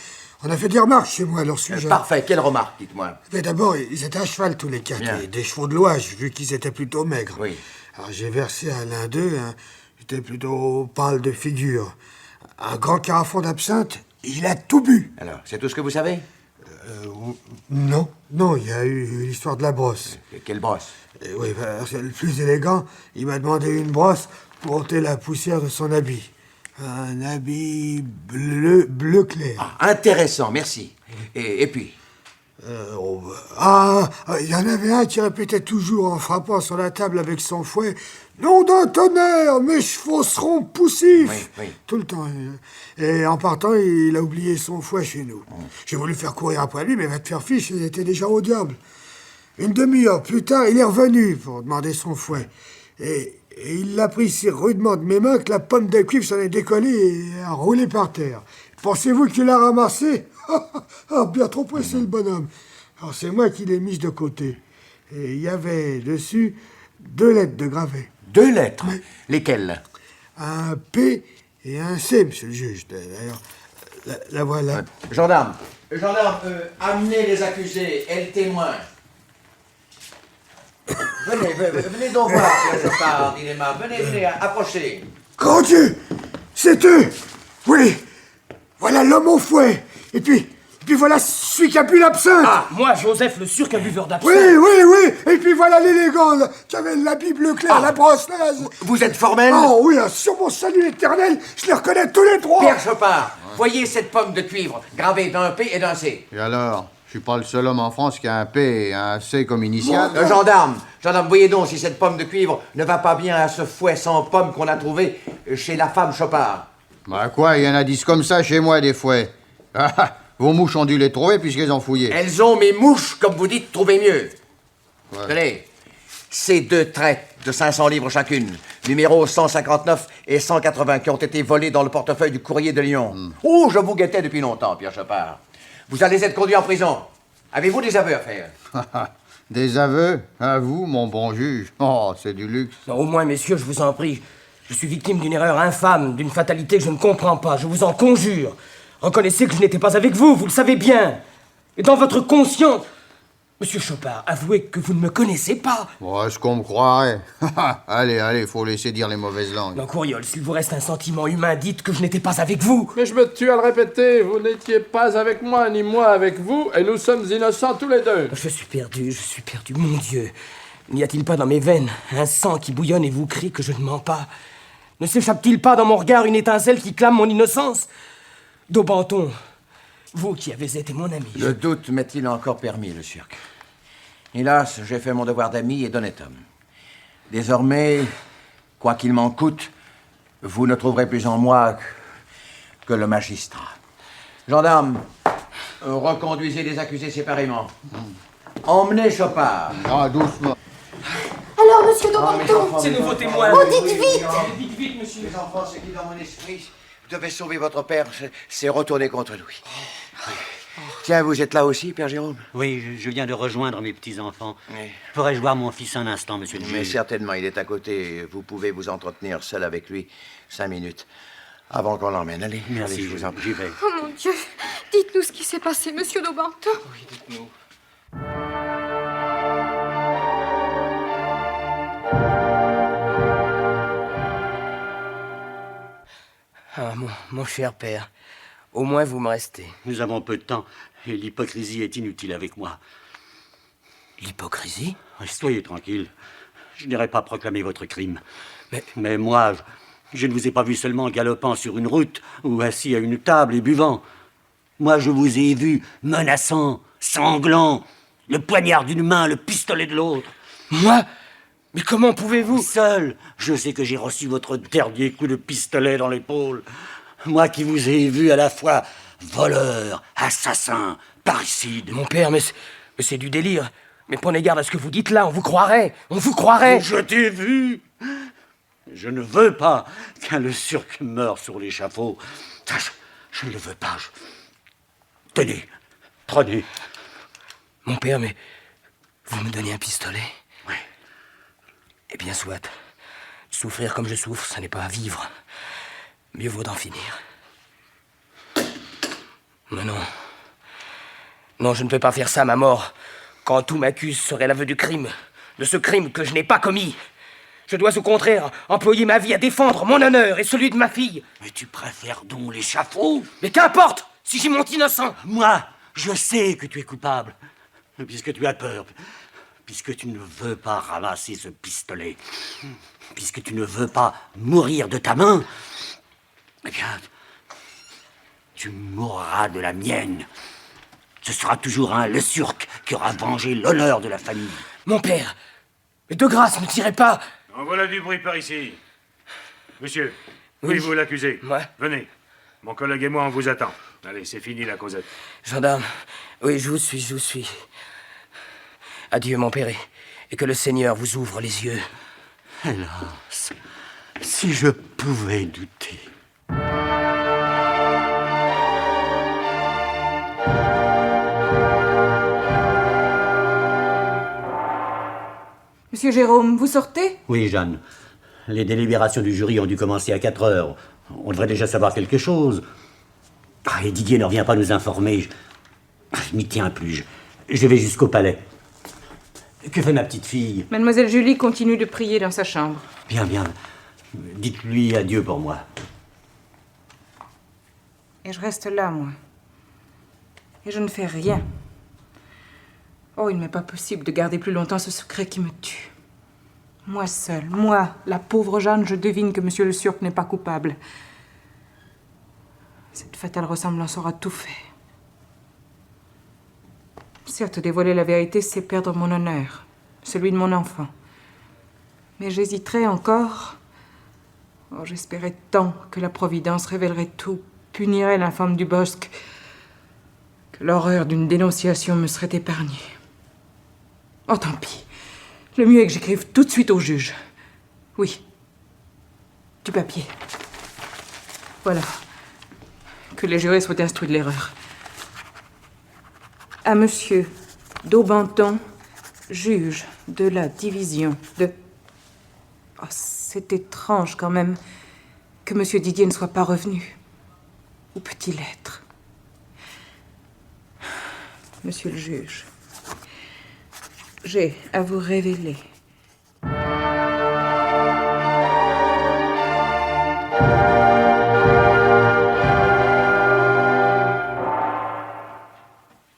On a fait des remarques chez moi à leur sujet. Parfait, quelle remarque, dites-moi? Mais d'abord, ils étaient à cheval tous les 4, Bien. et des chevaux de louage, vu qu'ils étaient plutôt maigres. Oui. Alors j'ai versé à l'un d'eux, il était plutôt pâle de figure, un grand carafon d'absinthe, il a tout bu. Alors, c'est tout ce que vous savez? Non, il y a eu l'histoire de la brosse. Quelle brosse? Oui, c'est le plus élégant, il m'a demandé une brosse pour ôter la poussière de son habit. Un habit bleu clair. Intéressant, merci. Et puis? Il y en avait un qui répétait toujours en frappant sur la table avec son fouet « Nom d'un tonnerre, mes chevaux seront poussifs !» Oui. Tout le temps. Et en partant, il a oublié son fouet chez nous. J'ai voulu faire courir après lui, mais va te faire fiche, il était déjà au diable. Une demi-heure plus tard, il est revenu pour demander son fouet. Et il l'a pris si rudement de mes mains que la pomme de cuivre s'en est décollée et a roulé par terre. Pensez-vous qu'il l'a ramassé? Bien trop pressé, le bonhomme. Alors c'est moi qui l'ai mise de côté. Et il y avait dessus 2 lettres de gravé. 2 lettres? Oui. Lesquelles? Un P et un C, monsieur le juge. D'ailleurs, la voilà. Gendarme, amenez les accusés et le témoin. Venez donc voir, Pierre Chopard, Dilema. Venez, approchez. Grand Dieu, c'est eux. Oui, voilà l'homme au fouet. Et puis voilà celui qui a bu l'absinthe. Moi, Joseph, le Turc, un buveur d'absinthe. Oui. Et puis voilà l'élégant là, qui avait l'habit bleu clair, la brosse là. Vous êtes formel? Oh oui, sur mon salut éternel, je les reconnais tous les 3. Pierre Chopard, voyez cette pomme de cuivre gravée d'un P et d'un C. Et alors? suis pas le seul homme en France qui a un P et un C comme initial. Gendarme, voyez donc si cette pomme de cuivre ne va pas bien à ce fouet sans pomme qu'on a trouvé chez la femme Chopard. Bah quoi, il y en a 10 comme ça chez moi, des fouets. Ah, vos mouches ont dû les trouver puisqu'elles ont fouillé. Elles ont mes mouches, comme vous dites, trouvé mieux. Ouais. Tenez, ces 2 traites de 500 livres chacune, numéros 159 et 180, qui ont été volés dans le portefeuille du courrier de Lyon. Oh, je vous guettais depuis longtemps, Pierre Chopard. Vous allez être conduit en prison. Avez-vous des aveux à faire? Des aveux? À vous, mon bon juge? Oh, c'est du luxe. Non, au moins, messieurs, je vous en prie. Je suis victime d'une erreur infâme, d'une fatalité que je ne comprends pas. Je vous en conjure. Reconnaissez que je n'étais pas avec vous, vous le savez bien. Et dans votre conscience... Monsieur Chopard, avouez que vous ne me connaissez pas. Ouais, ce qu'on me croirait. Allez, faut laisser dire les mauvaises langues. Non, Courriol, s'il vous reste un sentiment humain, dites que je n'étais pas avec vous. Mais je me tue à le répéter, vous n'étiez pas avec moi, ni moi avec vous, et nous sommes innocents tous les deux. Je suis perdu, mon Dieu. N'y a-t-il pas dans mes veines un sang qui bouillonne et vous crie que je ne mens pas? Ne s'échappe-t-il pas dans mon regard une étincelle qui clame mon innocence? Daubenton, vous qui avez été mon ami... Le doute m'est-il encore permis, le Surc? Hélas, j'ai fait mon devoir d'ami et d'honnête homme. Désormais, quoi qu'il m'en coûte, vous ne trouverez plus en moi que le magistrat. Gendarme, reconduisez les accusés séparément. Emmenez Chopard. Ah, doucement. Alors, monsieur Daubenton, ces nouveaux témoins. Oh, dites vite. Dites vite, monsieur. Les enfants, ce qui dans mon esprit devait sauver votre père, c'est retourner contre lui. Tiens, vous êtes là aussi, Père Jérôme? Oui, je viens de rejoindre mes petits-enfants. Oui. Pourrais-je voir mon fils un instant, monsieur le juge? Mais certainement, il est à côté. Vous pouvez vous entretenir seul avec lui 5 minutes. Avant qu'on l'emmène. Allez, merci, allez, je vous en prie. Oh mon Dieu, dites-nous ce qui s'est passé, monsieur Daubenton. Oui, dites-nous. Ah, mon cher père, au moins vous me restez. Nous avons peu de temps, et l'hypocrisie est inutile avec moi. L'hypocrisie? Soyez tranquille. Je n'irai pas proclamer votre crime. Mais moi, je ne vous ai pas vu seulement galopant sur une route ou assis à une table et buvant. Moi, je vous ai vu menaçant, sanglant, le poignard d'une main, le pistolet de l'autre. Moi? Mais comment pouvez-vous? Seul, je sais que j'ai reçu votre dernier coup de pistolet dans l'épaule. Moi qui vous ai vu à la fois voleur, assassin, parricide. Mon père, mais c'est du délire. Mais prenez garde à ce que vous dites là, on vous croirait. On vous croirait. Je t'ai vu. Je ne veux pas qu'un Le Surc meure sur l'échafaud. Ça, je ne le veux pas. Tenez, prenez. Mon père, mais vous me donnez un pistolet? Oui. Eh bien, soit. Souffrir comme je souffre, ça n'est pas à vivre. Mieux vaut d'en finir. Mais non. Non, je ne peux pas faire ça, ma mort. Quand tout m'accuse serait l'aveu du crime. De ce crime que je n'ai pas commis. Je dois au contraire employer ma vie à défendre mon honneur et celui de ma fille. Mais tu préfères donc l'échafaud? Mais qu'importe, si j'y monte innocent. Moi, je sais que tu es coupable. Puisque tu as peur. Puisque tu ne veux pas ramasser ce pistolet. Puisque tu ne veux pas mourir de ta main. Eh bien, tu mourras de la mienne. Ce sera toujours un Le Surc qui aura vengé l'honneur de la famille. Mon père, mais de grâce, ne tirez pas. En voilà du bruit par ici. Monsieur, Oui. vous l'accusez. Ouais. Venez. Mon collègue et moi, on vous attend. Allez, c'est fini la causette. Gendarme, oui, je vous suis. Adieu, mon père, et que le Seigneur vous ouvre les yeux. Hélas, si je pouvais douter. Monsieur Jérôme, vous sortez? Oui, Jeanne. Les délibérations du jury ont dû commencer à 4 heures. On devrait déjà savoir quelque chose. Et Didier ne revient pas nous informer. Je n'y tiens plus. Je vais jusqu'au palais. Que fait ma petite fille? Mademoiselle Julie continue de prier dans sa chambre. Bien. Dites-lui adieu pour moi. Et je reste là, moi. Et je ne fais rien. Oh, il ne m'est pas possible de garder plus longtemps ce secret qui me tue. Moi seule, moi, la pauvre Jeanne, je devine que monsieur Le Surc n'est pas coupable. Cette fatale ressemblance aura tout fait. Certes, dévoiler la vérité, c'est perdre mon honneur, celui de mon enfant. Mais j'hésiterais encore. Oh, j'espérais tant que la Providence révélerait tout, punirait l'infâme du Bosc, que l'horreur d'une dénonciation me serait épargnée. Oh, tant pis. Le mieux est que j'écrive tout de suite au juge. Oui. Du papier. Voilà. Que les jurés soient instruits de l'erreur. À monsieur Daubenton, juge de la division de... Oh, c'est étrange quand même que monsieur Didier ne soit pas revenu. Où peut-il être? Monsieur le juge, j'ai à vous révéler.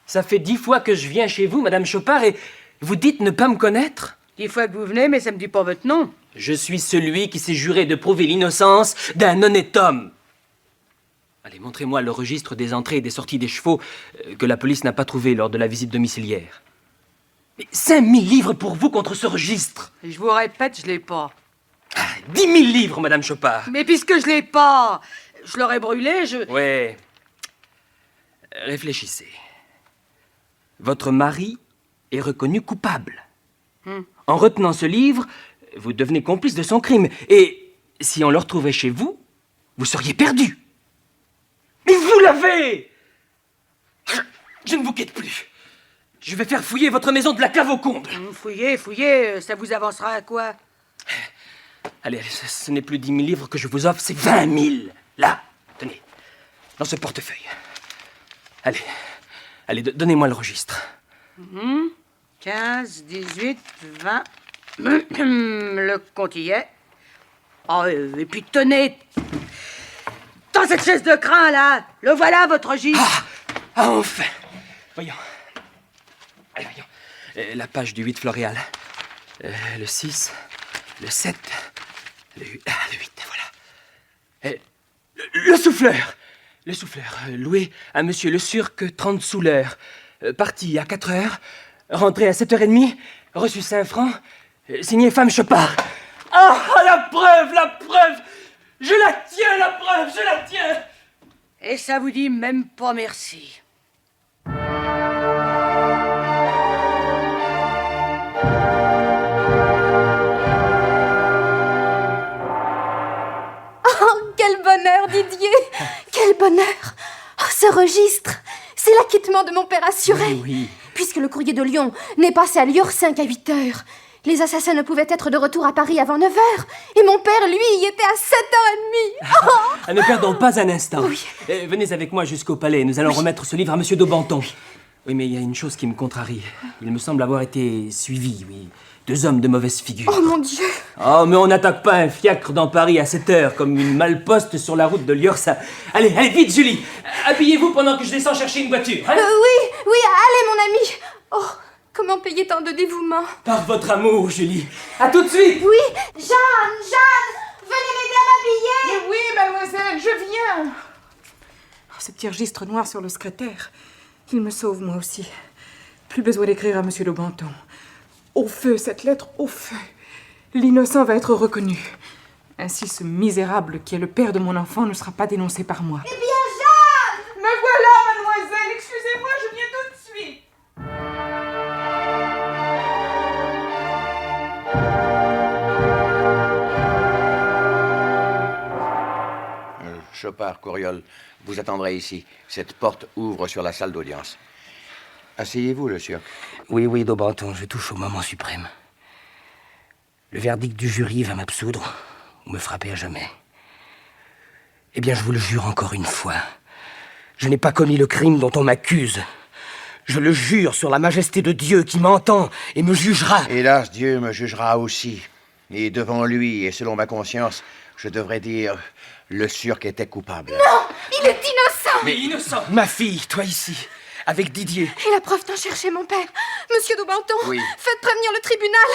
Ça fait 10 fois que je viens chez vous, Madame Chopard, et vous dites ne pas me connaître? 10 fois que vous venez, mais ça me dit pas votre nom. Je suis celui qui s'est juré de prouver l'innocence d'un honnête homme. Allez, montrez-moi le registre des entrées et des sorties des chevaux que la police n'a pas trouvé lors de la visite domiciliaire. Mais 5000 livres pour vous contre ce registre. Et je vous répète, je l'ai pas. 10 000 livres, Madame Chopard. Mais puisque je l'ai pas, je l'aurais brûlé, je... Ouais. Réfléchissez. Votre mari est reconnu coupable. En retenant ce livre, vous devenez complice de son crime. Et si on le retrouvait chez vous, vous seriez perdu. Mais vous l'avez! Je ne vous quitte plus. Je vais faire fouiller votre maison de la cave au comble. Fouillez, ça vous avancera à quoi? Allez, ce n'est plus 10 000 livres que je vous offre, c'est 20 000. Là, tenez, dans ce portefeuille. Allez, donnez-moi le registre. 15, 18, 20... Le compte y est. Oh, et puis tenez, dans cette chaise de crin, là, le voilà, votre registre. Ah, enfin. Voyons. Allez, voyons. La page du 8 Floréal. Le 6, le 7, le 8, voilà. Le souffleur. Le souffleur, loué à monsieur le Surque, 30 sous l'heure. Parti à 4 heures, rentré à 7h30, reçu 5 francs, signé femme Chopard. Ah, la preuve! Je la tiens, la preuve, je la tiens! Et ça vous dit même pas merci. Oh, quel bonheur, Didier! Quel bonheur! Oh, ce registre! C'est l'acquittement de mon père assuré! Oui. Puisque le courrier de Lyon n'est passé à l'heure 5 à 8 heures. Les assassins ne pouvaient être de retour à Paris avant 9 heures. Et mon père, lui, y était à 7h30. Oh Ne perdons pas un instant. Oui. Venez avec moi jusqu'au palais. Nous allons remettre ce livre à monsieur Daubenton. Oui, mais il y a une chose qui me contrarie. Il me semble avoir été suivi, oui. 2 hommes de mauvaise figure. Oh, mon Dieu! Oh, mais on n'attaque pas un fiacre dans Paris à 7 heures, comme une malposte sur la route de Liorsa. Allez, vite, Julie! Habillez-vous pendant que je descends chercher une voiture, hein? Oui, allez, mon ami! Oh, comment payer tant de dévouement? Par votre amour, Julie. À tout de suite! Oui! Jeanne! Venez m'aider à m'habiller! Oui, mademoiselle, je viens! Oh, ce petit registre noir sur le secrétaire, il me sauve, moi aussi. Plus besoin d'écrire à monsieur Daubenton. Au feu, cette lettre, au feu. L'innocent va être reconnu. Ainsi, ce misérable qui est le père de mon enfant ne sera pas dénoncé par moi. Eh bien, Jeanne! Me voilà, mademoiselle. Excusez-moi, je viens tout de suite. Chopard, Courriol, vous attendrez ici. Cette porte ouvre sur la salle d'audience. Asseyez-vous, le Surque. Oui, Daubenton, je touche au moment suprême. Le verdict du jury va m'absoudre ou me frapper à jamais. Eh bien, je vous le jure encore une fois, je n'ai pas commis le crime dont on m'accuse. Je le jure sur la majesté de Dieu qui m'entend et me jugera. Hélas, Dieu me jugera aussi. Et devant lui, et selon ma conscience, je devrais dire, le Surque était coupable. Non, il est innocent! Mais innocent! Ma fille, toi ici, avec Didier. Et la preuve d'en chercher mon père. Monsieur Daubenton, Oui. faites prévenir le tribunal.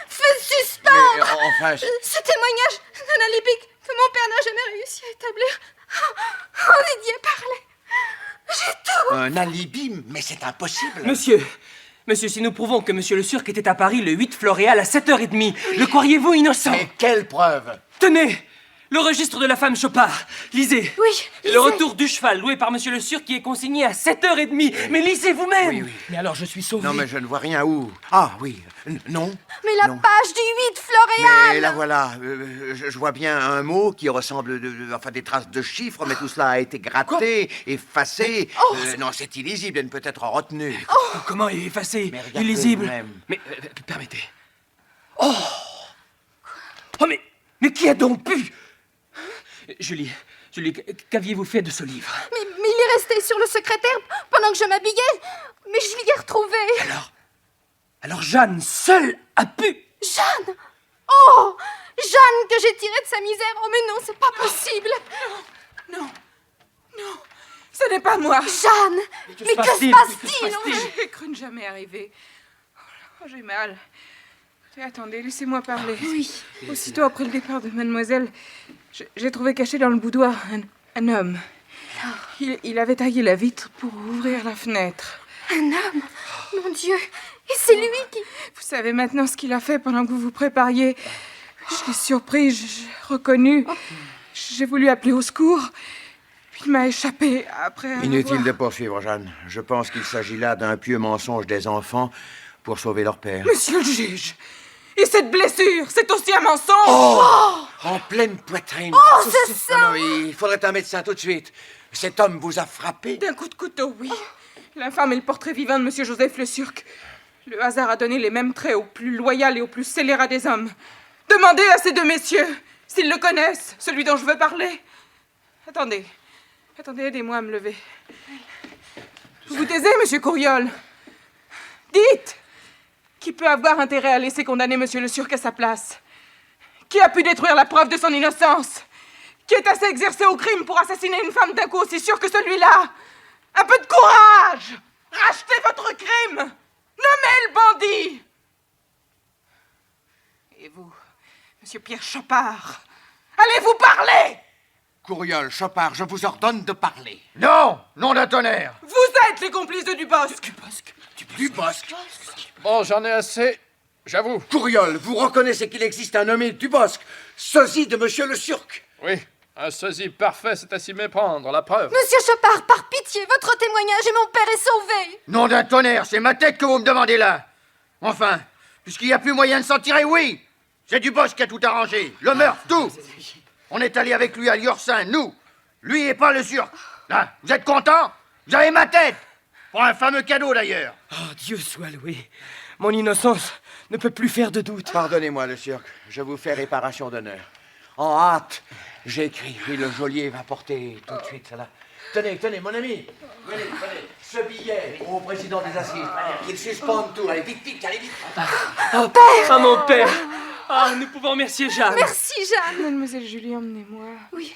Faites suspendre. Mais enfin, ce témoignage d'un alibi que mon père n'a jamais réussi à établir. Oh, Didier, parlez. J'ai tout. Un alibi? Mais c'est impossible. Monsieur, si nous prouvons que monsieur le Surc était à Paris le 8 Floréal à 7h30, le croiriez-vous innocent? Mais quelle preuve? Tenez! Le registre de la femme Chopard. Lisez. Oui, Et lisez. le retour du cheval loué par monsieur le Surc qui est consigné à 7h30. Mais lisez vous-même. Oui, oui. Mais alors je suis sauvé. Non, mais je ne vois rien où. Ah, oui. Non. Mais la Non. page du 8 Floréal. Mais là, voilà. Je vois bien un mot qui ressemble, enfin, des traces de chiffres, mais tout cela a été gratté, effacé. Non, c'est illisible, elle ne peut être retenue. Comment effacé? Mais regardez Illisible. vous-même. Mais permettez. Oh mais qui a donc pu? Julie, qu'aviez-vous fait de ce livre? Mais il est resté sur le secrétaire pendant que je m'habillais. Mais je l'y ai retrouvé. Alors Jeanne seule a pu... Jeanne! Oh! Jeanne que j'ai tirée de sa misère. Oh mais non, c'est pas possible. Non, ce n'est pas moi. Jeanne! Mais que se passe-t-il? J'ai cru ne jamais arriver. Oh, j'ai mal. Et attendez, laissez-moi parler. Oui. Aussitôt après le départ de mademoiselle, j'ai trouvé caché dans le boudoir un homme. Il avait taillé la vitre pour ouvrir la fenêtre. Un homme? Mon Dieu! Et c'est lui qui... Vous savez maintenant ce qu'il a fait pendant que vous vous prépariez. Je l'ai surpris, j'ai reconnu. J'ai voulu appeler au secours. Puis il m'a échappé après Inutile de poursuivre, Jeanne. Je pense qu'il s'agit là d'un pieux mensonge des enfants pour sauver leur père. Monsieur le juge! Et cette blessure, c'est aussi un mensonge! En pleine poitrine. Oh, c'est ça! Non, il faudrait un médecin tout de suite. Cet homme vous a frappé? D'un coup de couteau, oui. L'infâme est le portrait vivant de monsieur Joseph le Surc. Le hasard a donné les mêmes traits au plus loyal et au plus scélérat des hommes. Demandez à ces deux messieurs s'ils le connaissent, celui dont je veux parler. Attendez, aidez-moi à me lever. Vous vous taisez, monsieur Courriol? Dites! Qui peut avoir intérêt à laisser condamner monsieur le Surc à sa place? Qui a pu détruire la preuve de son innocence? Qui est assez exercé au crime pour assassiner une femme d'un coup aussi sûr que celui-là? Un peu de courage! Rachetez votre crime! Nommez le bandit! Et vous, monsieur Pierre Chopard, allez-vous parler? Courriol, Chopard, je vous ordonne de parler. Non! Nom d'un tonnerre! Vous êtes les complices de Dubosc! Dubosc? Bon, j'en ai assez, j'avoue. Courriol, vous reconnaissez qu'il existe un nommé Dubosc, sosie de monsieur le Surc? Oui, un sosie parfait, c'est à s'y méprendre, la preuve. Monsieur Chopard, par pitié, votre témoignage et mon père est sauvé. Nom d'un tonnerre, c'est ma tête que vous me demandez là. Enfin, puisqu'il n'y a plus moyen de s'en tirer, oui. C'est Dubosc qui a tout arrangé. Le meurtre, tout. On est allé avec lui à Liorcin, nous. Lui et pas le Surc. Là, vous êtes content? Vous avez ma tête. Pour un fameux cadeau, d'ailleurs. Oh, Dieu soit loué. Mon innocence ne peut plus faire de doute. Pardonnez-moi, le Surc, je vous fais réparation d'honneur. En hâte, j'écris, et le geôlier va porter tout de suite cela. Tenez, mon ami. Venez, ce billet au président des assises. Qu'il suspende tout. Allez, vite, allez, vite. Ah, mon père! Ah, nous pouvons remercier Jeanne. Merci, Jeanne. Mademoiselle Julie, emmenez-moi. Oui.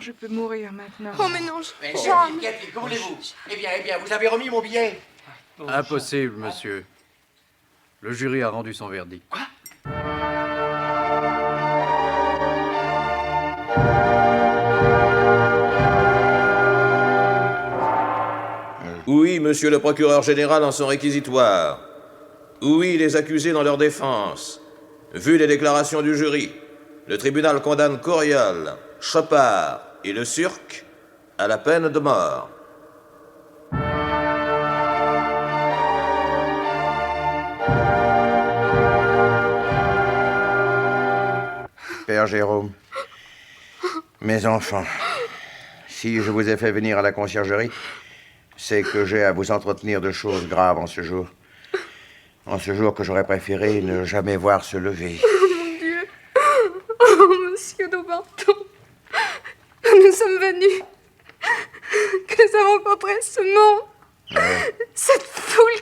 Je peux mourir maintenant. Oh, mais non, Jeanne. Qu'est-ce que voulez-vous? Eh bien, vous avez remis mon billet? Impossible, monsieur. Le jury a rendu son verdict. Oui, monsieur le procureur général en son réquisitoire. Oui, les accusés dans leur défense. Vu les déclarations du jury, le tribunal condamne Courriol, Chopard et le Surc à la peine de mort. Père Jérôme, mes enfants, si je vous ai fait venir à la conciergerie, c'est que j'ai à vous entretenir de choses graves en ce jour. En ce jour que j'aurais préféré ne jamais voir se lever. Oh, mon Dieu! Oh, monsieur de Banton! Nous sommes venus. Que nous avons rencontré ce monde. Cette foule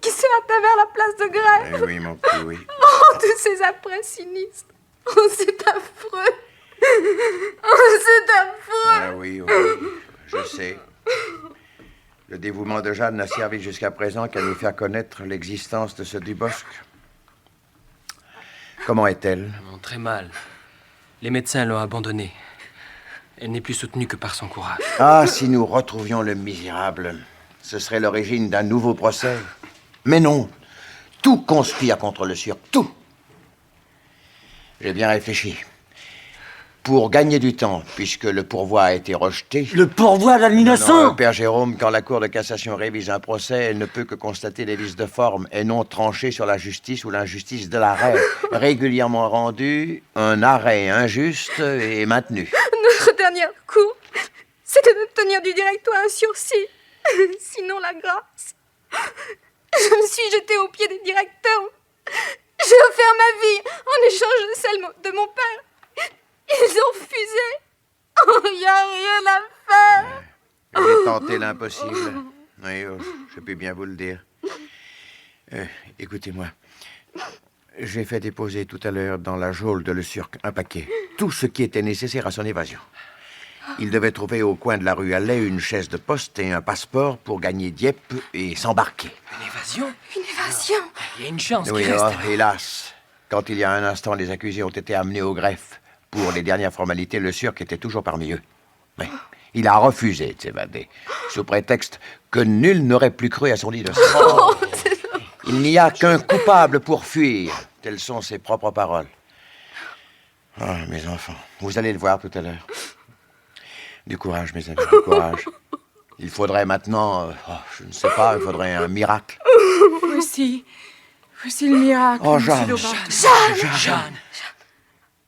qui se hâta vers la place de Grève. Eh oui, mon petit, oui. Oh, tous ces apprêts sinistres. Oh, c'est affreux. Oh, c'est affreux. Ah oui, je sais. Le dévouement de Jeanne n'a servi jusqu'à présent qu'à nous faire connaître l'existence de ce Dubosc. Comment est-elle? Très mal. Les médecins l'ont abandonnée. Elle n'est plus soutenue que par son courage. Ah, si nous retrouvions le misérable, ce serait l'origine d'un nouveau procès. Mais non, tout conspire contre le Surc, tout. J'ai bien réfléchi. Pour gagner du temps, puisque le pourvoi a été rejeté... Le pourvoi d'un innocent? Non, Père Jérôme, quand la Cour de cassation révise un procès, elle ne peut que constater les vices de forme et non trancher sur la justice ou l'injustice de l'arrêt. Régulièrement rendu, un arrêt injuste est maintenu. Notre dernier coup, c'était d'obtenir du directoire un sursis. Sinon, la grâce. Je me suis jetée aux pieds des directeurs. J'ai offert ma vie en échange de celle de mon père. Ils ont refusé. Oh, y a rien à faire. J'ai tenté l'impossible. Oui, je peux bien vous le dire. Écoutez-moi. J'ai fait déposer tout à l'heure dans la geôle de Le Surc un paquet. Tout ce qui était nécessaire à son évasion. Il devait trouver au coin de la rue Allais une chaise de poste et un passeport pour gagner Dieppe et s'embarquer. Une évasion? Une évasion? Il y a une chance Oui, qu'il reste. hélas. Quand il y a un instant, les accusés ont été amenés au greffe. Pour les dernières formalités, Le Surc était toujours parmi eux. Mais il a refusé de s'évader, sous prétexte que nul n'aurait plus cru à son innocence. Oh, Il n'y a qu'un coupable pour fuir. Telles sont ses propres paroles. Ah, mes enfants, vous allez le voir tout à l'heure. Du courage, mes amis, du courage. Il faudrait maintenant, je ne sais pas, il faudrait un miracle. Voici le miracle. Oh, monsieur Jeanne. de Banton. Jeanne!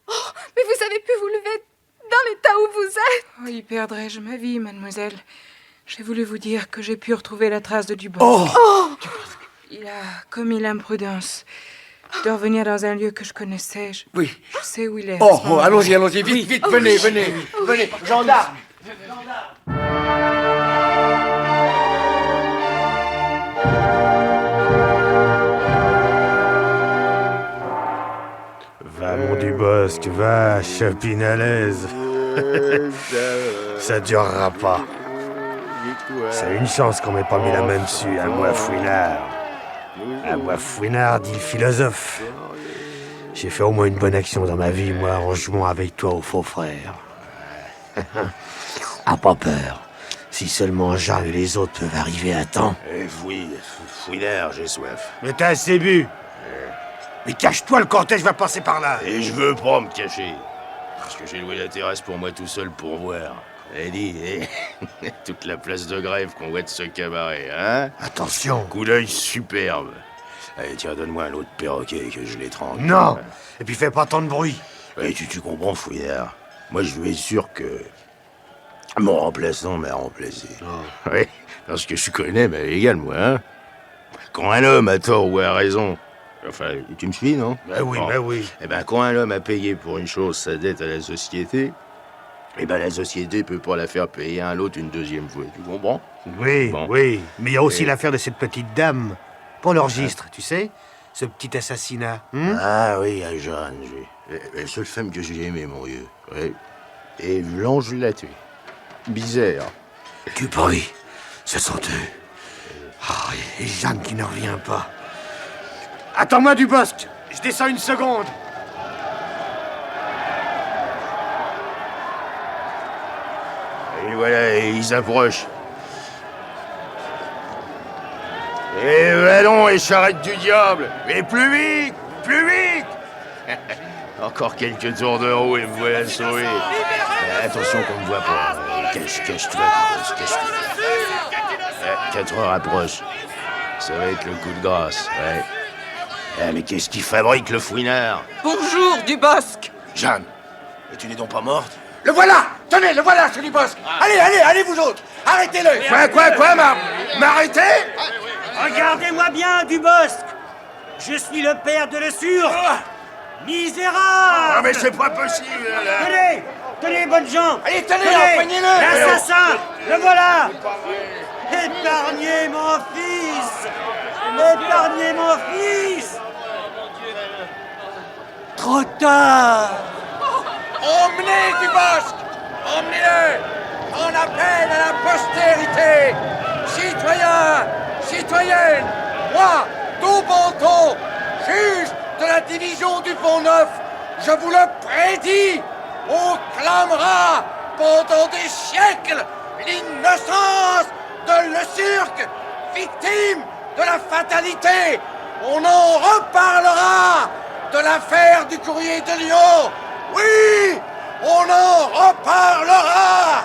Oh, mais vous avez pu vous lever dans l'état où vous êtes. Oh, y perdrais-je ma vie, mademoiselle. J'ai voulu vous dire que j'ai pu retrouver la trace de Dubosc. Oh! Il a commis l'imprudence de revenir dans un lieu que je connaissais. Oui. Je sais où il est. Oh, allons-y, vite, vite, venez, gendarme. Va, mon Dubosc, va, chopine à l'aise. Ça durera pas. C'est une chance qu'on m'ait pas mis la main dessus, à moi, fouinard. À moi, fouinard, dit le philosophe. J'ai fait au moins une bonne action dans ma vie, moi, en jouant avec toi au faux frère. Ah, pas peur. Si seulement Jeanne et les autres peuvent arriver à temps. Fouinard, j'ai soif. Mais t'as assez bu. Mais cache-toi, le cortège va passer par là. Et je veux pas me cacher. Parce que j'ai loué la terrasse pour moi tout seul pour voir. Et dit, toute la place de grève qu'on voit de ce cabaret, hein? Attention. Coup d'œil superbe. Allez, tiens, donne-moi un autre perroquet que je l'étrangle. Non. Et puis fais pas tant de bruit. Ouais, tu comprends, fouillard. Moi, je veux être sûr que mon remplaçant m'a remplacé. Oui, parce que je connais ma légale, moi, hein? Quand un homme a tort ou a raison... Enfin, tu me suis, non? Ben oui, Bon. ben oui. Eh ben, quand un homme a payé pour une chose sa dette à la société, eh ben, la société peut pas la faire payer à l'autre une deuxième fois. Tu comprends? Oui, Bon. oui. Mais il y a aussi Et- l'affaire de cette petite dame. Pour le registre, tu sais? Ce petit assassinat. Ah oui, à Jeanne, la seule femme que j'ai aimée, mon vieux. Oui. Et Blanche l'a tuée. Bizarre. Du bruit. Ce sont eux. Ah, et Jeanne qui ne revient pas. Attends-moi, Dubosc. Je descends une seconde. Et voilà, et ils approchent. Et allons, et charrette du diable! Et plus vite! Plus vite! Encore quelques tours de roue et me voilà sauvé. Attention qu'on me voit pas. Cache-toi, cache-toi. 4 heures approche. Ça va être le coup de grâce, ouais. Ah, mais qu'est-ce qu'il fabrique, le fouinard? Bonjour, Dubosc. Jeanne, mais tu n'es donc pas morte? Le voilà! Tenez, le voilà, ce Dubosc! Allez, vous autres! Arrêtez-le! Quoi, m'arrêter? Regardez-moi bien, Dubosc. Je suis le père de Le Surc. Misérable! Ah, mais c'est pas possible, là! Tenez, bonnes gens! Allez, tenez, empoignez-le! L'assassin! Le voilà! Épargnez mon fils! Épargnez mon fils! Trop tard! Emmenez Dubosc! Emmenez-le! On appelle à la postérité! Citoyens, citoyennes, moi, Daubenton, juge de la division du Pont-Neuf, je vous le prédis, on clamera pendant des siècles l'innocence de Le Cirque, victime de la fatalité. On en reparlera de l'affaire du courrier de Lyon. Oui, on en reparlera.